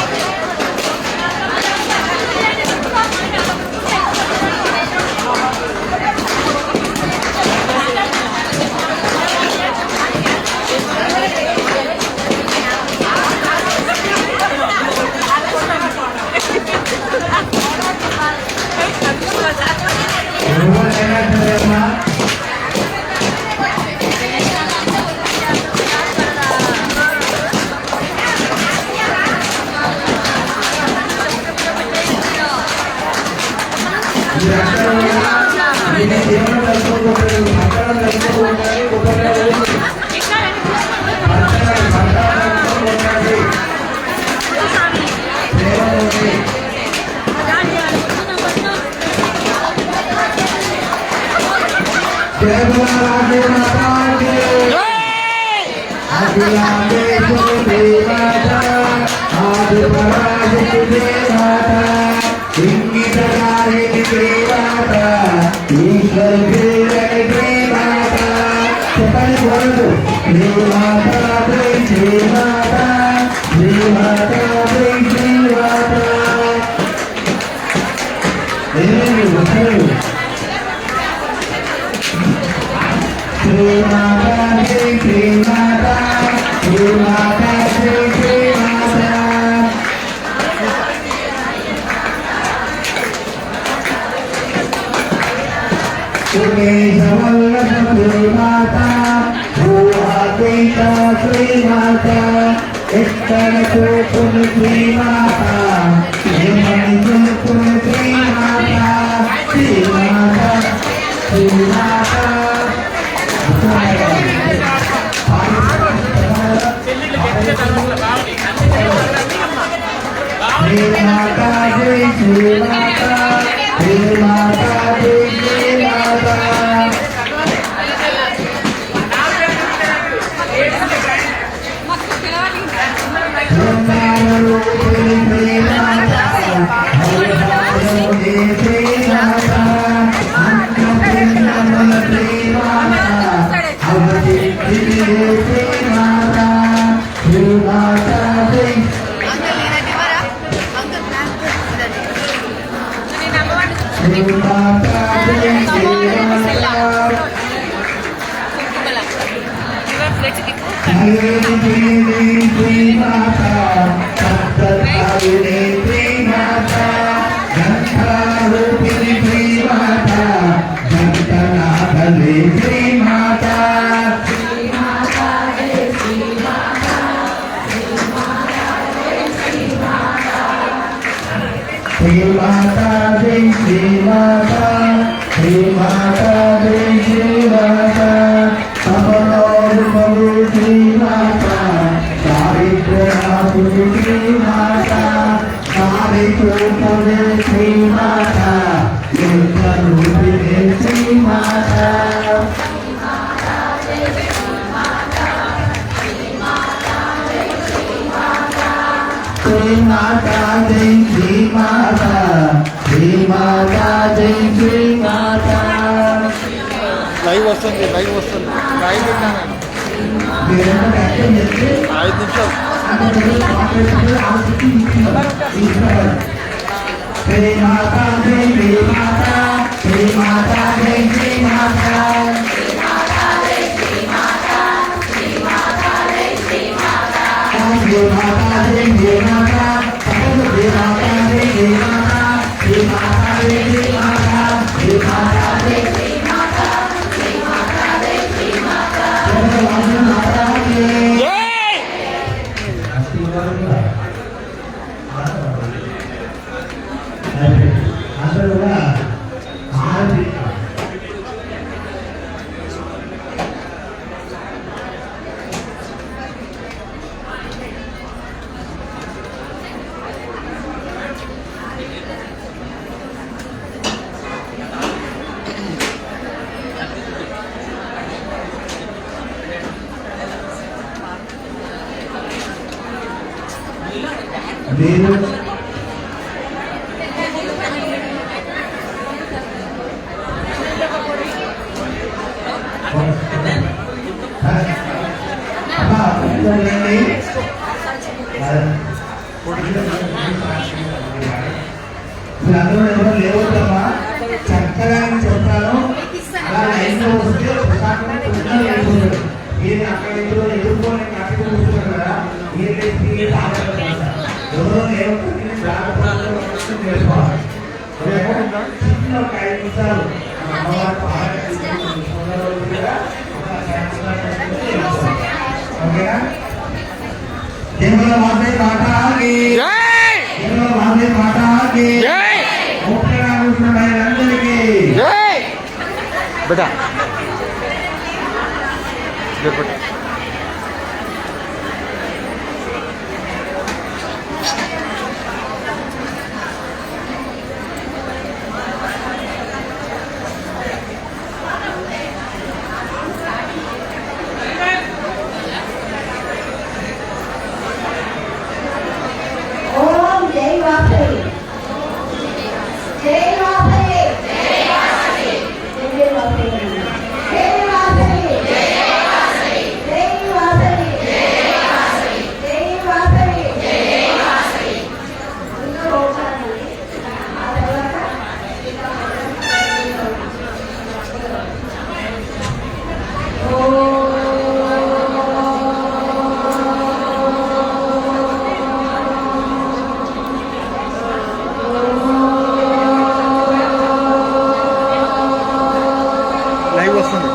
లైవ్ వస్తుంది లైవ్ పెట్టాను. మీరంతా యాక్షన్ చేస్తే 5 నిమిషాలు. జై మాతా జై జై మాతా జై మాతా జై జై మాతా జై మాతా జై జై మాతా జై మాతా జై జై మాతా జై మాతా జై జై మాతా జై మాతా జై జై మాతా జై మాతా జై జై మాతా జై మాతా జై జై మాతా జై మాతా జై జై మాతా జై మాతా జై అందరూ కూడా ఆది మీరు మీరందరూ ఎవరు లేవద్దమ్మా, చక్కగా చెప్తాను. అలా లైన్లో వస్తే మీరు అక్కడ ఎదుర్కొని కట్టి కూర్చున్నారు కదా, మీరు ఎవరో లేవద్దు చేసుకోవాలి. చిన్న ఒక 5 నిమిషాలు ఓకేనా? కేవలం మాదే మాటకి కేవలం మాదే మాటకి ముఖ్యంగా కూర్చున్న అందరికీ బేటా లైవ్ వస్తుంది.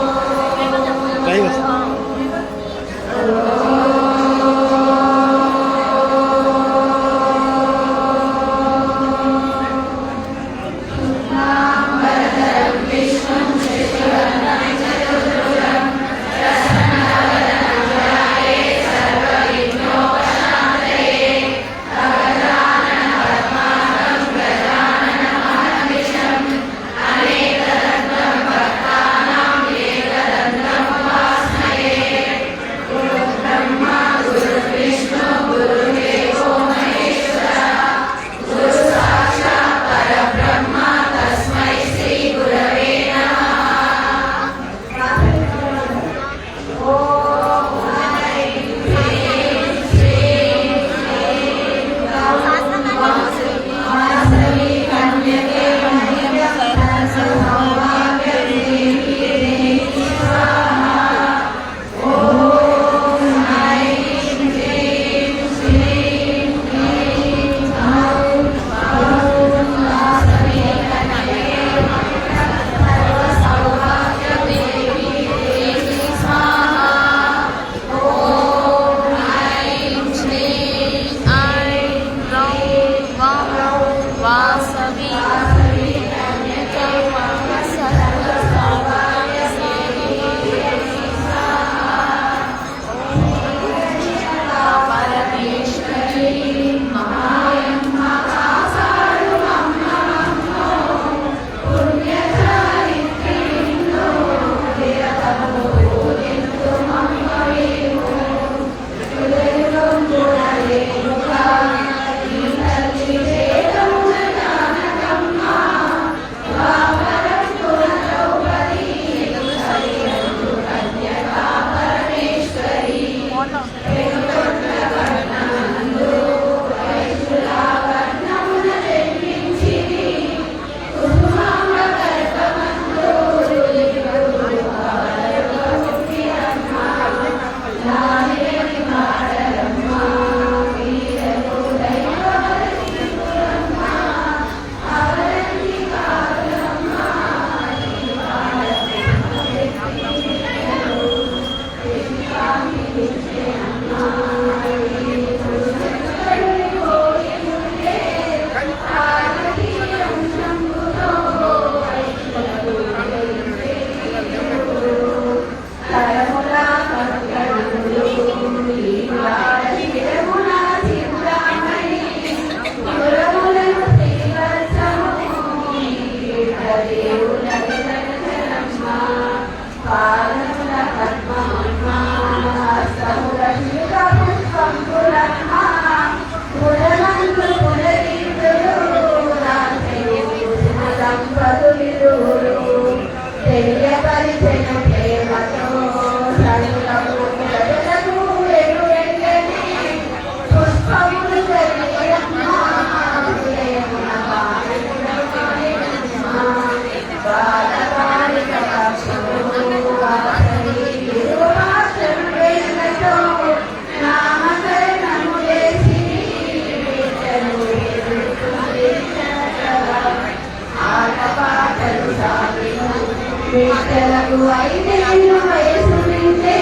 బిడ్డలకు 5 ఏళ్ల వయసు నిండే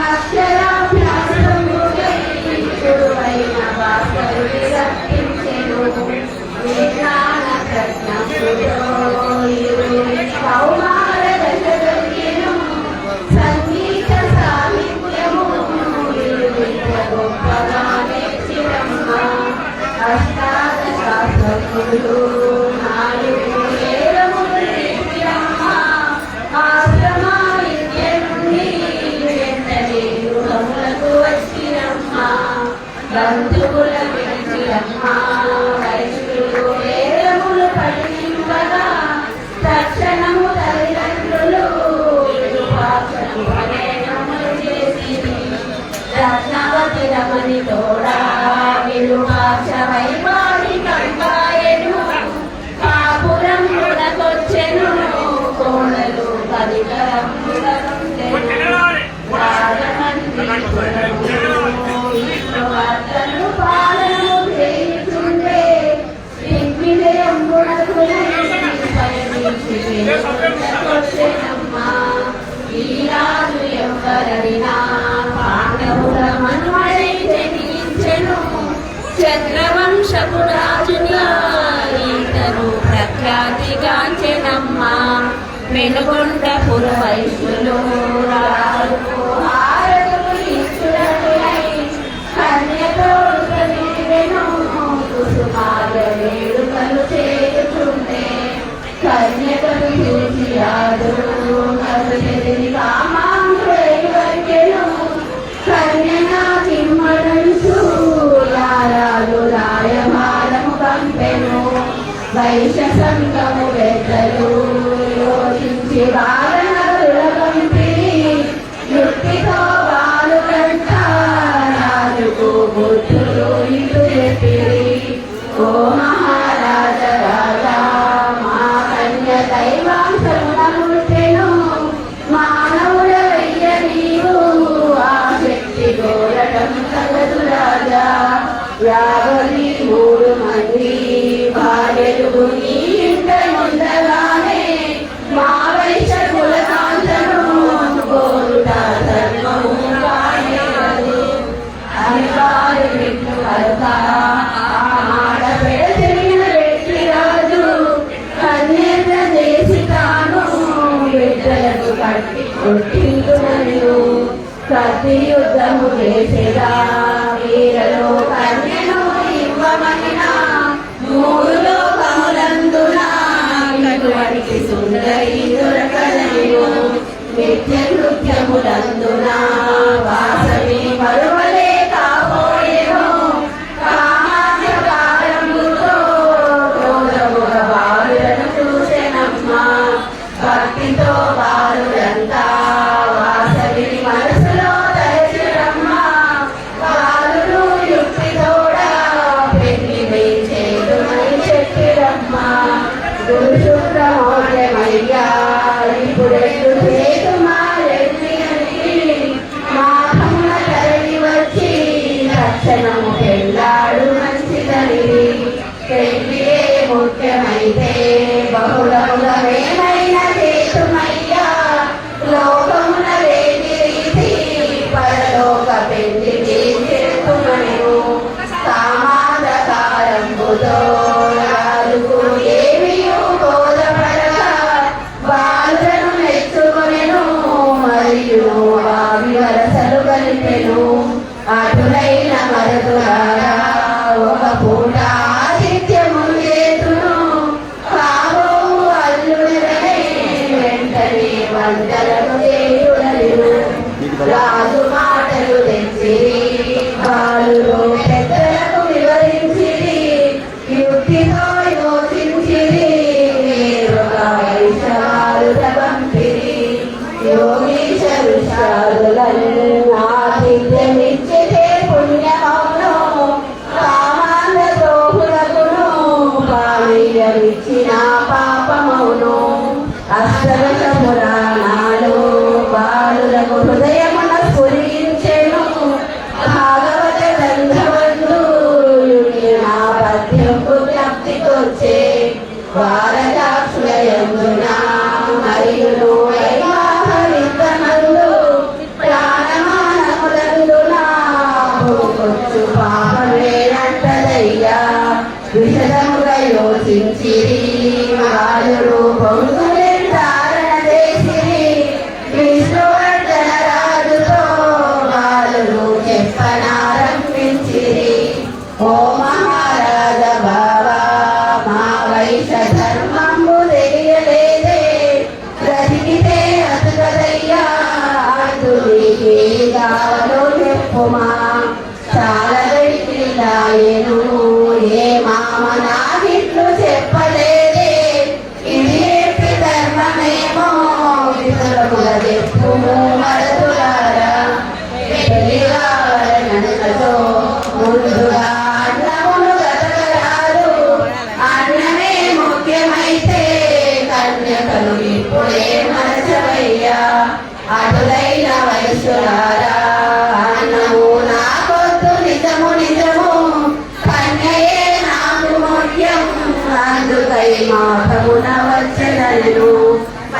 అక్షరాభ్యాసముకై గురువైన భాస్కరుడి రక్షించెను. విజ్ఞాన ప్రజ్ఞముతో ఇరువురి కౌమార దశ దొరికెను. సంగీత సాహిత్యము విలువిద్య గొప్పగా నేర్చిరమ్మ. అష్టాదశాస్త్రములు 4 వేదములు నేర్చిరమ్మ. ఆశ్రమ విద్య నుండి వెంటనే గృహములకు వచ్చిరమ్మ. బంధువుల పిలిచిరమ్మ. వైశ్యులు వేదములు పఠింపగా తక్షణము తల్లిదండ్రులు విరూపాక్షను ప్రణయనములు చేసిరి. రత్నవతి రమణి తోడా విరూపాక్ష వైవాడి కంబాయను. కాపురం గుణకొచ్చెను. కోడలు కవికరములనుండెను. అతను పాలనము చేయుచుండే ఈ రాజు ఎవరడినా పాండవుల మన్మడై జనించెను. చంద్రవంశపు రాజుగా ఈతను ప్రఖ్యాతిగాంచెనమ్మ. వెనుకొండ పురవైశ్యులు రాజుకు హారతులు ఇచ్చుటకై కన్యతోడు కదిలివెను. కుసుమాల వేడుకలు చేయుచుండే కన్యకలు చూసి రాజులు కదులెదిరి కామాంగుడై వరికెను. కన్యనా కిమ్మడంచు రారాజు రాయమానము పంపెను. వైశ్య సంఘము పెద్దలు యోచించి బాలనరుల పంపిణీ యుక్తితో బాలుకంట రాజుకు బుద్ధులు ఇటు చెప్పిరి. ఓ మహారాజ రాజా మా కన్య దైవాంశమునముట్టెను. మానవుల వెయ్య నీవు ఆ శక్తి గోరటం తగదు రాజా. 53 మంది భార్యలు నీ ఇంట ఉండగానే మా వైశ్య కులకాంతను కోరుట ధర్మము కానేరదు అని వారు విష్ణు కనుక ఆ మాట పెడతెరిగిన వ్యక్తి రాజు కన్యక చేసి తాను బిడ్డలకు కట్టి కొట్టించునను. ప్రతి యుద్ధము చేసేదా వీరలో కన్యను ఇవ్వమనిన 3 లోకములందున ఇటువంటి సుందరి దొరకలేదు. నిత్య నృత్యములందున వాసవి మరువలే కాబోయేను. కామాంధకారముతో క్రోధముగ బాలులను చూసెనమ్మ. భక్తితో బాలురంతా వాసవిని మనసులో తలచిరమ్మ. బాలుడు యుక్తితోడా పెళ్లి వేచేదుమని చెప్పిరమ్మ. గురుశుక్రమౌర్యమయ్యా ఇప్పుడెట్లు చేతుమా రెడ్డి అని మాధమున తరలి వచ్చి తక్షణము పెళ్ళాడు మంచిదని. పెళ్లియే ముఖ్యమైతే బహుళముగా ఏమైనా చేతుమయ్యా. లోకమున లేని రీతి పరలోక పెళ్లికి చేతుమను. కామాంధకారంబుతో రాజుకు ఏమియూ బోధపడక బాలులను మెచ్చుకొనెను. మరియు వారి వరసలు కలిపెను. అటులైన మరతులారా ఒక పూట ఆతిథ్యములు చేతును. కాబో అల్లుడై వెంటనే వంటలను చేయుడను. రాజు మాటలు తెచ్చిరి. బాలురు పెద్దలకు వివరించిరి. యుక్తితో యోచించిరి. వేరుగా వైశ్యవారు పంపిరి. యోగీశరు శారులను ఆతిథ్యమిచ్చితే పుణ్యమౌను. కామాంధ ద్రోహులకును పానీయమిచ్చిన పాపమౌను. అష్టదశ పురాణాలు బాలులకు హృదయమున స్ఫురించెను. భాగవత గ్రంథమందు నా పద్యపు జ్ఞప్తికొచ్చే. వారదాక్షులయందున మరియు వారు పొంగులే ధారణ చేసిరి విష్ణువర్ధన రాజుతో వాళ్ళు చెప్పనారంభించిరి. ఓ మహారాజ బావా మా వైశ్య ధర్మము తెలియలేదే బ్రతికితే అతుకదయ్యా అందుకే కావాలో చెప్పుమా చాలా గట్టిలాయను ఏ మామ నాకిట్లు చెప్పలేదే ఇది చెప్పి ధర్మమేమో విసురముగా చెప్పుము మరదులారా పెళ్లిగావలనంతతో ముందుగా అన్నమును గతకరాదు అన్నమే ముఖ్యమైతే కన్యకలు ఇప్పుడే మనసవయ్యా అటులైన వయసులారా అన్నము నాకొద్దు నిజము నిజము కన్యయే నాకు ముఖ్యం అందుకై మాటమున వచ్చనను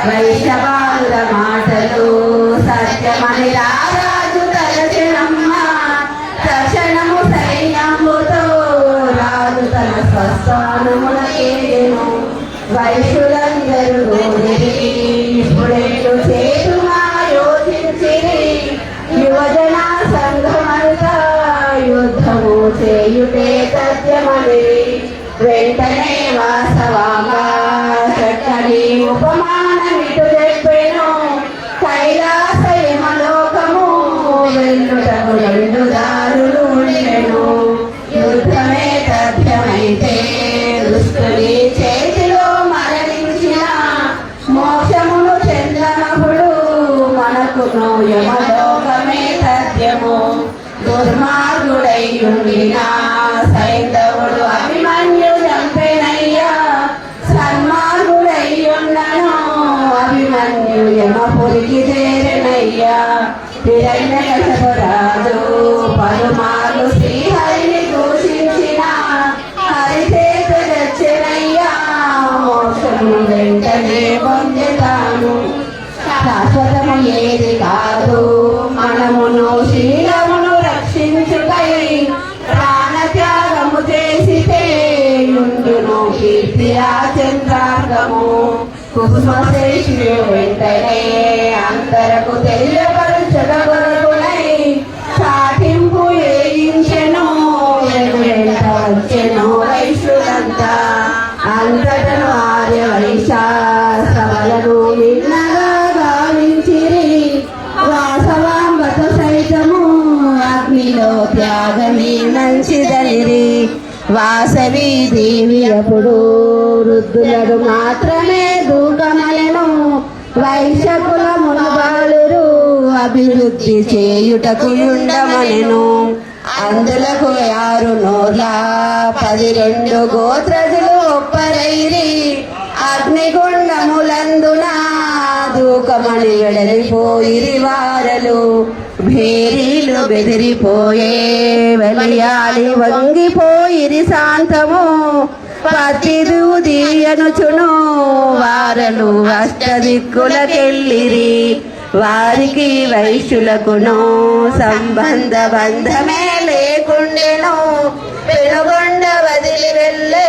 వైష్ణవాల మాటలు సత్యమని రారాజు తలచినమ్మ తక్షణము సైన్యముతో రాజు తన స్వస్థానములకేను వైశ్యులందరూ ఇప్పుడెట్లు చేతుమా యోచించిరి యువజన సంఘమంతా యుద్ధము చేయుటే సత్యమని వెంటనే వాసవాగా చక్కని ఉపమానమిటు చెప్పెను కైలాస యమలోకము వెల్లుటకు రెండు దారులు ఉండెను యుద్ధమే తథ్యమైతే దుష్టుని చేతిలో మరణించిన మోక్షమును చెందనప్పుడు మనకును యమలోకమే తథ్యము దుర్మార్గుడై ఉండిన సైంధవుడు అభిమన్యు చంపెనయ్యా సన్మార్గుడై ఉన్నను అభిమన్యు యమపురికి చేరనయ్యా హిరణ్యకశిపు రాజు పలుమార్లు శ్రీహరిని దూషించిన హరిచేత తెచ్చినయ్యా మోక్షము వెంటనే పొందుతాను శాశ్వతము ఏది కాదు మనమును శీలమును రక్షించుకై ప్రాణత్యాగము చేసితే యుండును కీర్తియా చంద్రార్గము కుసుమశేషుడు వెంటనే అందరకు తెలియపరచుట కొరకునై సాటింపు వేయించెను వెంట వచ్చెను వైశ్యులంతా అంతటను ఆర్య వైశ్య సభలను విన్నగా గావించిరి వాసవాంబతో సైతము అగ్నిలో త్యాగమే మంచిదనిరి వాసవి దేవి అప్పుడు వృద్ధులను మాత్రమే దూకమలను వైశ్యకుల మునబాలురు అభివృద్ధి చేయుటకు ఉండమనెను అందులకు 6 నోర్ల 12 గోత్రజులు ఒప్పరైరి అగ్నిగుండములందున దూకమని వెడలిపోయిరి వారలు భేరీలు బెదిరిపోయే వెలియాలి వంగిపోయిరి శాంతము పతిదూదియనుచును వారలు అష్టదిక్కులకెళ్ళిరి వారికి వైశ్యులకును సంబంధ బంధమే లేకుండెను పెనుగొండ వదిలి వెళ్ళే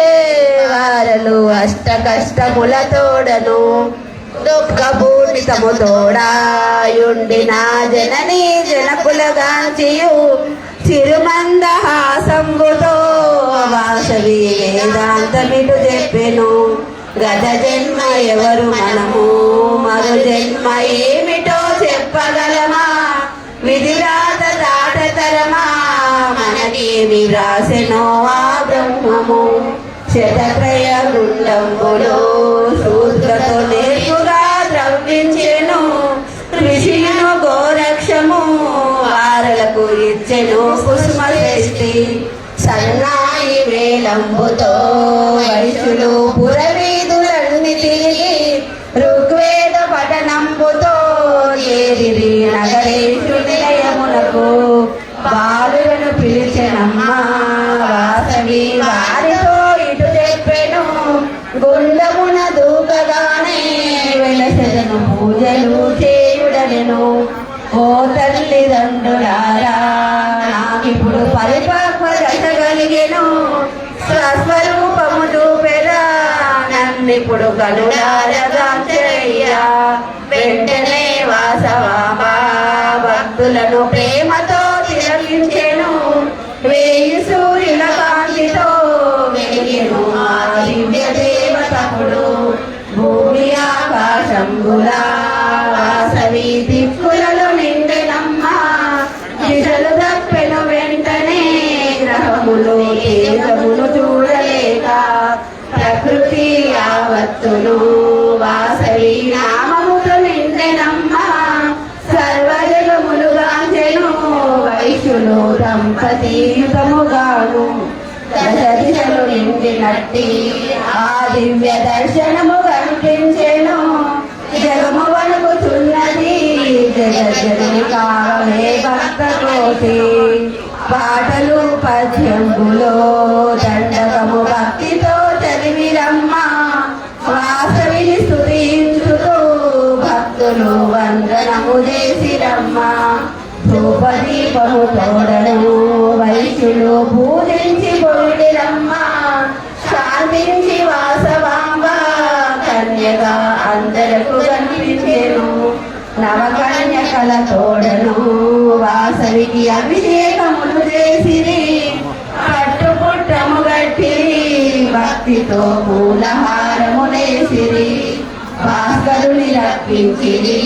వారలు అష్ట కష్టములతోడను దుఃఖపూరితము తోడాయుండిన జననీ జనకులగాంచియు చిరుమందహాసంబుతో వాసవి వేదాంతమిటు చెప్పెను గత జన్మ ఎవరు మనము మరు జన్మ ఏమిటో చెప్పగలమా విధిరాత దాటతరమా మనకేమి వ్రాసెనో ఆ బ్రహ్మము శతత్రయ గుండంబులో సూత్రతో నేర్పుగా ద్రవ్యించెను ఋషియును గోరక్షము వారలకు ఇచ్చెను కుసుమశ్రేష్ఠి సన్నాయి వేలంబుతో వైశ్యులు పురవీధులన్నీ తిరిగి ఋగ్వేద పఠనంబుతో చేరిరి నగరేషు నిలయమునకు బాలులను పిలిచెనమ్మ వాసవి వారితో ఇటు చెప్పెను గుండమున దూకగానే వెలసెదను పూజలు చేయుడనెను ఓ తల్లిదండ్రులారా నాకిప్పుడు పరిపక్వ దశ కలిగెను స్వస్వరూపము చూపెరా ఇప్పుడు కనులారగాంచయ్యా వెంటనే వాసవామ భక్తులను ప్రేమతో తిలకించెను వేయి సూర్యుల కాంతితో వెలిగెను ఆ దివ్య దేవతకుడు భూమి ఆకాశంబులా వాసవి దిక్కులలో నిండెనమ్మా దిశలు తప్పెను వెంటనే గ్రహములు తేజములు చూడలేక ప్రకృతి యావత్తును వాసవి నామముతో నిండెనమ్మా సర్వజగములుగాంచెను వైశ్యులు దంపతియుతముగాను దశ దిశలు నిండినట్టి ఆ దివ్య దర్శనము కనిపించెను జగము వణుకుతున్నది జగజ్జనని కావే భక్త కోటి పాటలు పద్యంబులో దండకము భక్తితో చదివిరమ్మ వాసవిని స్తుతించుతూ భక్తులు వందనము చేసిరమ్మ ధూపదీపము తోడను వైశ్యులు పూజించి పొగిడిరమ్మ శాంతించి వాసవాంబ కన్యగా అందరకు కనిపించెను నవకన్యకల తోడను వాసవికి అభిషేకములు చేసిరి పట్టుపుట్టము గట్టి భక్తితో మూలహారములేసిరి భాస్కరుని రప్పించిరి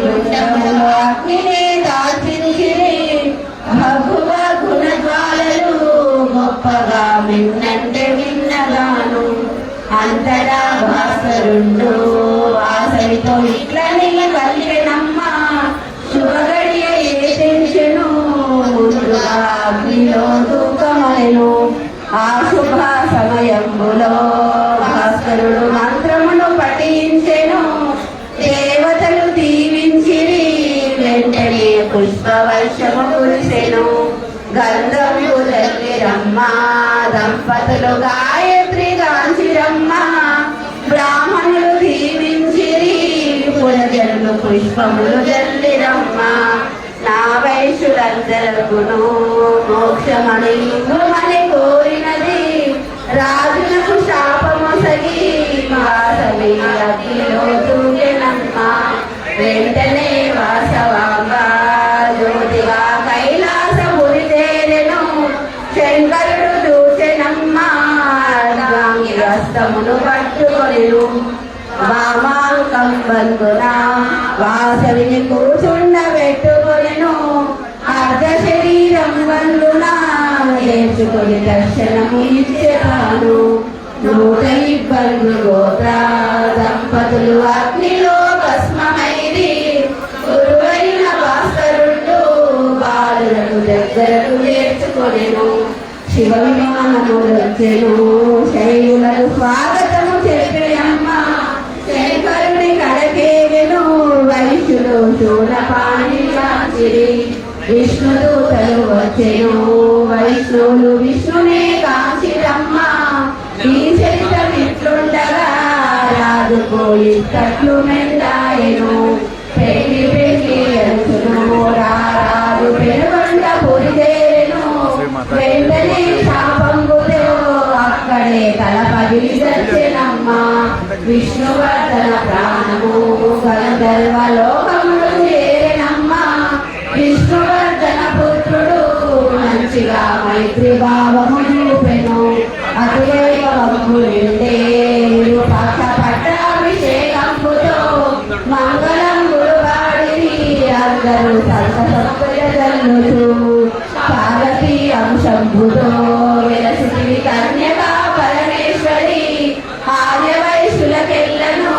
గుండములో అగ్నిని దాల్చించిరి భగువ గుణజ్వాలలు గొప్పగా మిన్నంటే విన్నగాను అంతటా భాస్కరుండు వాసవితో ఇట్లని కలిగినమ్మ శుభగడియ ఏ టెన్షను ముందుగా అగ్నిలో దూకమనెను ఆ శుభ సమయంబులో భాస్కరుడు మంత్రమును పఠించెను దేవతలు దీవించిరి వెంటనే పుష్పవర్షము కురిసెను గంధము చల్లిరమ్మ దంపతులు గాయత్రి గాంచిరమ్మ బ్రాహ్మణులు దీవించిరి పురజనులు పుష్పములు జల్లిరమ్మ నా వైశ్యులందరకును మోక్షమని ఇంద్రమని కోరినది రాజులకు శాపమొసగి వాసవి అగ్నిలో దూకెనమ్మ వెంటనే వాసవాంబ జ్యోతిగా కైలాసముని చేరెను శంకరుడు చూచెనమ్మ అర్ధాంగి హస్తమును పట్టుకొనెను వామాంకం బంధున వాసవిని కూర్చుండబెట్టుకొనెను అర్ధ శరీరం బంధున నేర్చుకొని దర్శనము ఇచ్చేతాను 120 గోత్ర దంపతులు అగ్నిలో భస్మమైరి గురువైన భాస్కరుడు బాలులను దగ్గరకు నేర్చుకొనెను శివ విమానము వచ్చెను శైలులను స్వాగతము చెప్పేయమ్మ శంకరుని కడకేగెను వైశ్యులు శూలపాణి కాంచిరి విష్ణుదూతలు వచ్చెను వైష్ణవులు విష్ణునే కాంచిరమ్మ ఈ చరిత్రం ఇట్లుండగా రాజుకోయి తట్లు మెండాయను పెళ్లి పెళ్లి అనుకును రాజు పెనుగొండ పొరిదేరెను వెంటనే శాపంబులో అక్కడే తల పగిలి చచ్చెనమ్మ విష్ణువర్ధన ప్రాణము గంధర్వ లోకములు చేరెనమ్మ విష్ణువర్ధన పుత్రుడు మంచిగా మైత్రి భావము చూపెను అటువైపు వంపులుండే పక్ష పట్టాభిషేకంబుతో మంగళంబులు వాడిని అందరూ సంతసత్తులూ పార్వతీ అంశంబుతో వెలసివి కన్యగా పరమేశ్వరి ఆర్య వైశ్యులకెళ్ళను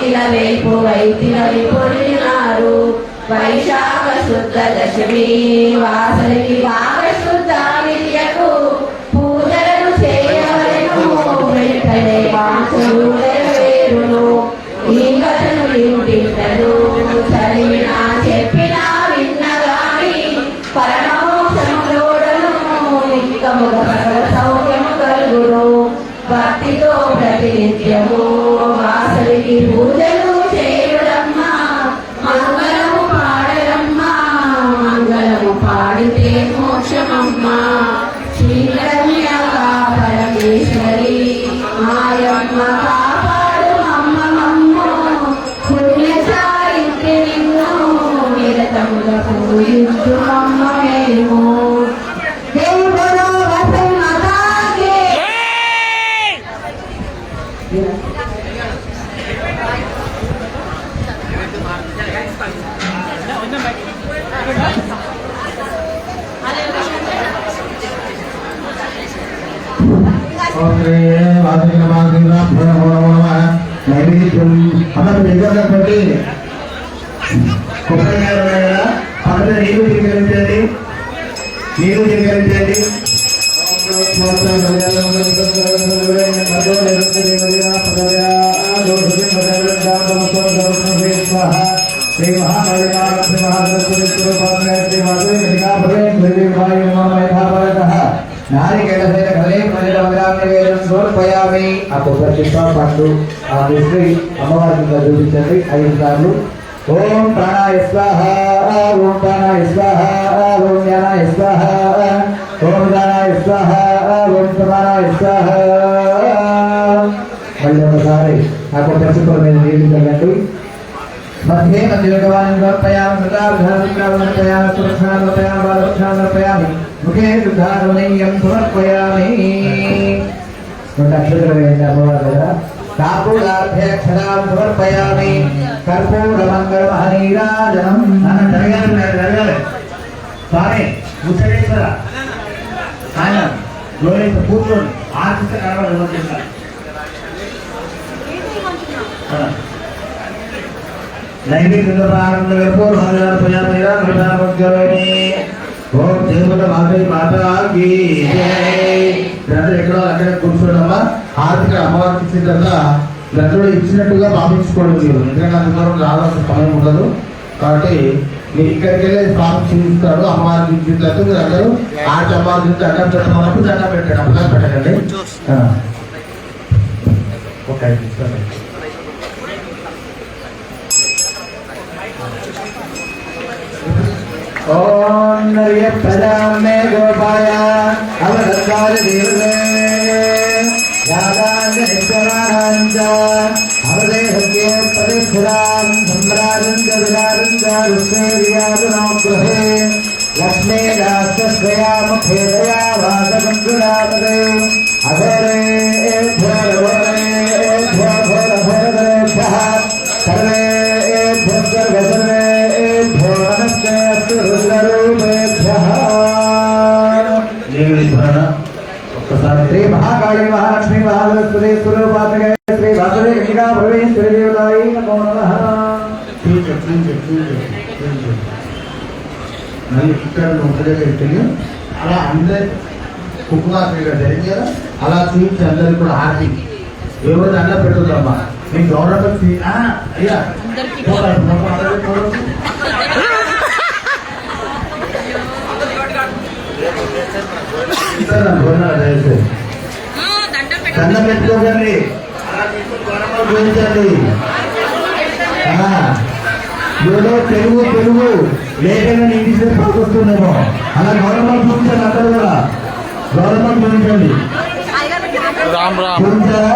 ఇలా వైపు వైద్యులని పొడినారు వైశాఖ శుద్ధ దశమి వాసవికి భాగశుద్ధ విద్యకు పూజలను చేయవలెను వెంటనే వాసులు నెరవేరును ఈ కథను వింటింటను చదివినా చెప్పినా విన్నగాని పరమోక్షములోడను నిక్కముగ సకల సౌఖ్యము కలుగును భక్తితో ప్రతినిత్యము వాసవికి పూజలు చేయుడమ్మ మంగళము పాడరమ్మ మంగళము పాడితే మోక్షమమ్మ శ్రీకన్యగా పరమేశ్వరి మాయమ్మ కాపాడు పూజించు మమ్మేమో జై బోలో వసై మాతాకి నైవేద్యం అతను దగ్గరటువంటి కొబ్బరికాయ అతను నీరు స్వీకరించండి, నీరు స్వీకరించండి. శ్రీ సమర్పయామి. ఆ కొబ్బరి చిప్ప పండు ఆ మిశ్రీ అమ్మవారికి చూపించండి 5 సార్లు. ఓం ప్రాణాయ స్వాహ, ఓం ప్రాణాయ స్వాహ, ఓం జ్ఞానాయ స్వాహ, ఓం దానాయ స్వాహ, ఓం సమానాయ స్వాహ. మళ్ళీ ఒకసారి ఆ కొబ్బరి చిప్ప మీద నీళ్లు చల్లండి. मध्ये मध्यगवान् समर्पयामि, समर्पयामि, समर्पयामि, मुखे दुधारमणीयं समर्पयामि. ताम्बूलाभ्यक्षरां समर्पयामि. कर्पूरमङ्गलमहनीराजनं स्वामी मुसलेश्वर ఆయన గోవింద కూర్చొని ఆర్థిక నిర్వహిస్తారు. నైవేద్యంలో ప్రారంభంలో ఓం దేవత మాతాకి ఎక్కడో అక్కడ కూర్చోడమ్మా. ఆర్థిక అమ్మవారికి ఇచ్చిన తర్వాత గ్రంథుడు ఇచ్చినట్టుగా భావించుకోవడం లేదు, ఎందుకంటే అంత దూరం రావాల్సిన సమయం ఉండదు. కాబట్టి మీరు ఇక్కడికి వెళ్ళి స్వామి చూపిస్తాడు. అమ్మవారికి ఇచ్చిన తర్వాత మీరు అందరూ ఆర్చి అమ్మవారి నుంచి అడ్డం పెట్టమన్నప్పుడు దండం పెట్టండి, అప్పుడు పెట్టకండి. ఒక 5 నిమిషాలు. ओम नर्य प्रजां मे गोपाय अवदत्ताय देवते यादांच नित्यमानांच अवदे हत्ये प्रतिष्ठितां सम्राजं च विराजं च रुष्मेर्याजनोग्रहे लक्ष्मे दास्तस्वया मुखे दया वासकङ्कुलापदे अघोरे घोरघोरेभ्यः सर्वेभ्यः सर्वसर्वेभ्यो नमस्ते अस्तु रुद्ररूपेभ्यः. श्री महाकाली महालक्ष्मी महासरस्वती स्वरूपात्मके श्री वासुदेव कन्यका भुवनेश्वरी देवतायै नमो नमः. ఇక్కడ ఉంటుంది అలా అందరి కుటుంబాలు జరిగింది కదా, అలా చూపించి అందరికి కూడా హారతి ఎవరు దండ పెట్టుదమ్మా. నేను గౌరవం అయ్యా దండం పెట్టుకోకండి, చూపించండి. ఏదో తెలుగు తెలుగు లేకుండా ఇంగ్లీష్ పనికొస్తుందేమో, అలా గవర్నమెంట్ చూపించండి. అందరూ కూడా గవర్నమెంట్ చూపించండి. రామ్ రామ్ చూపించారా?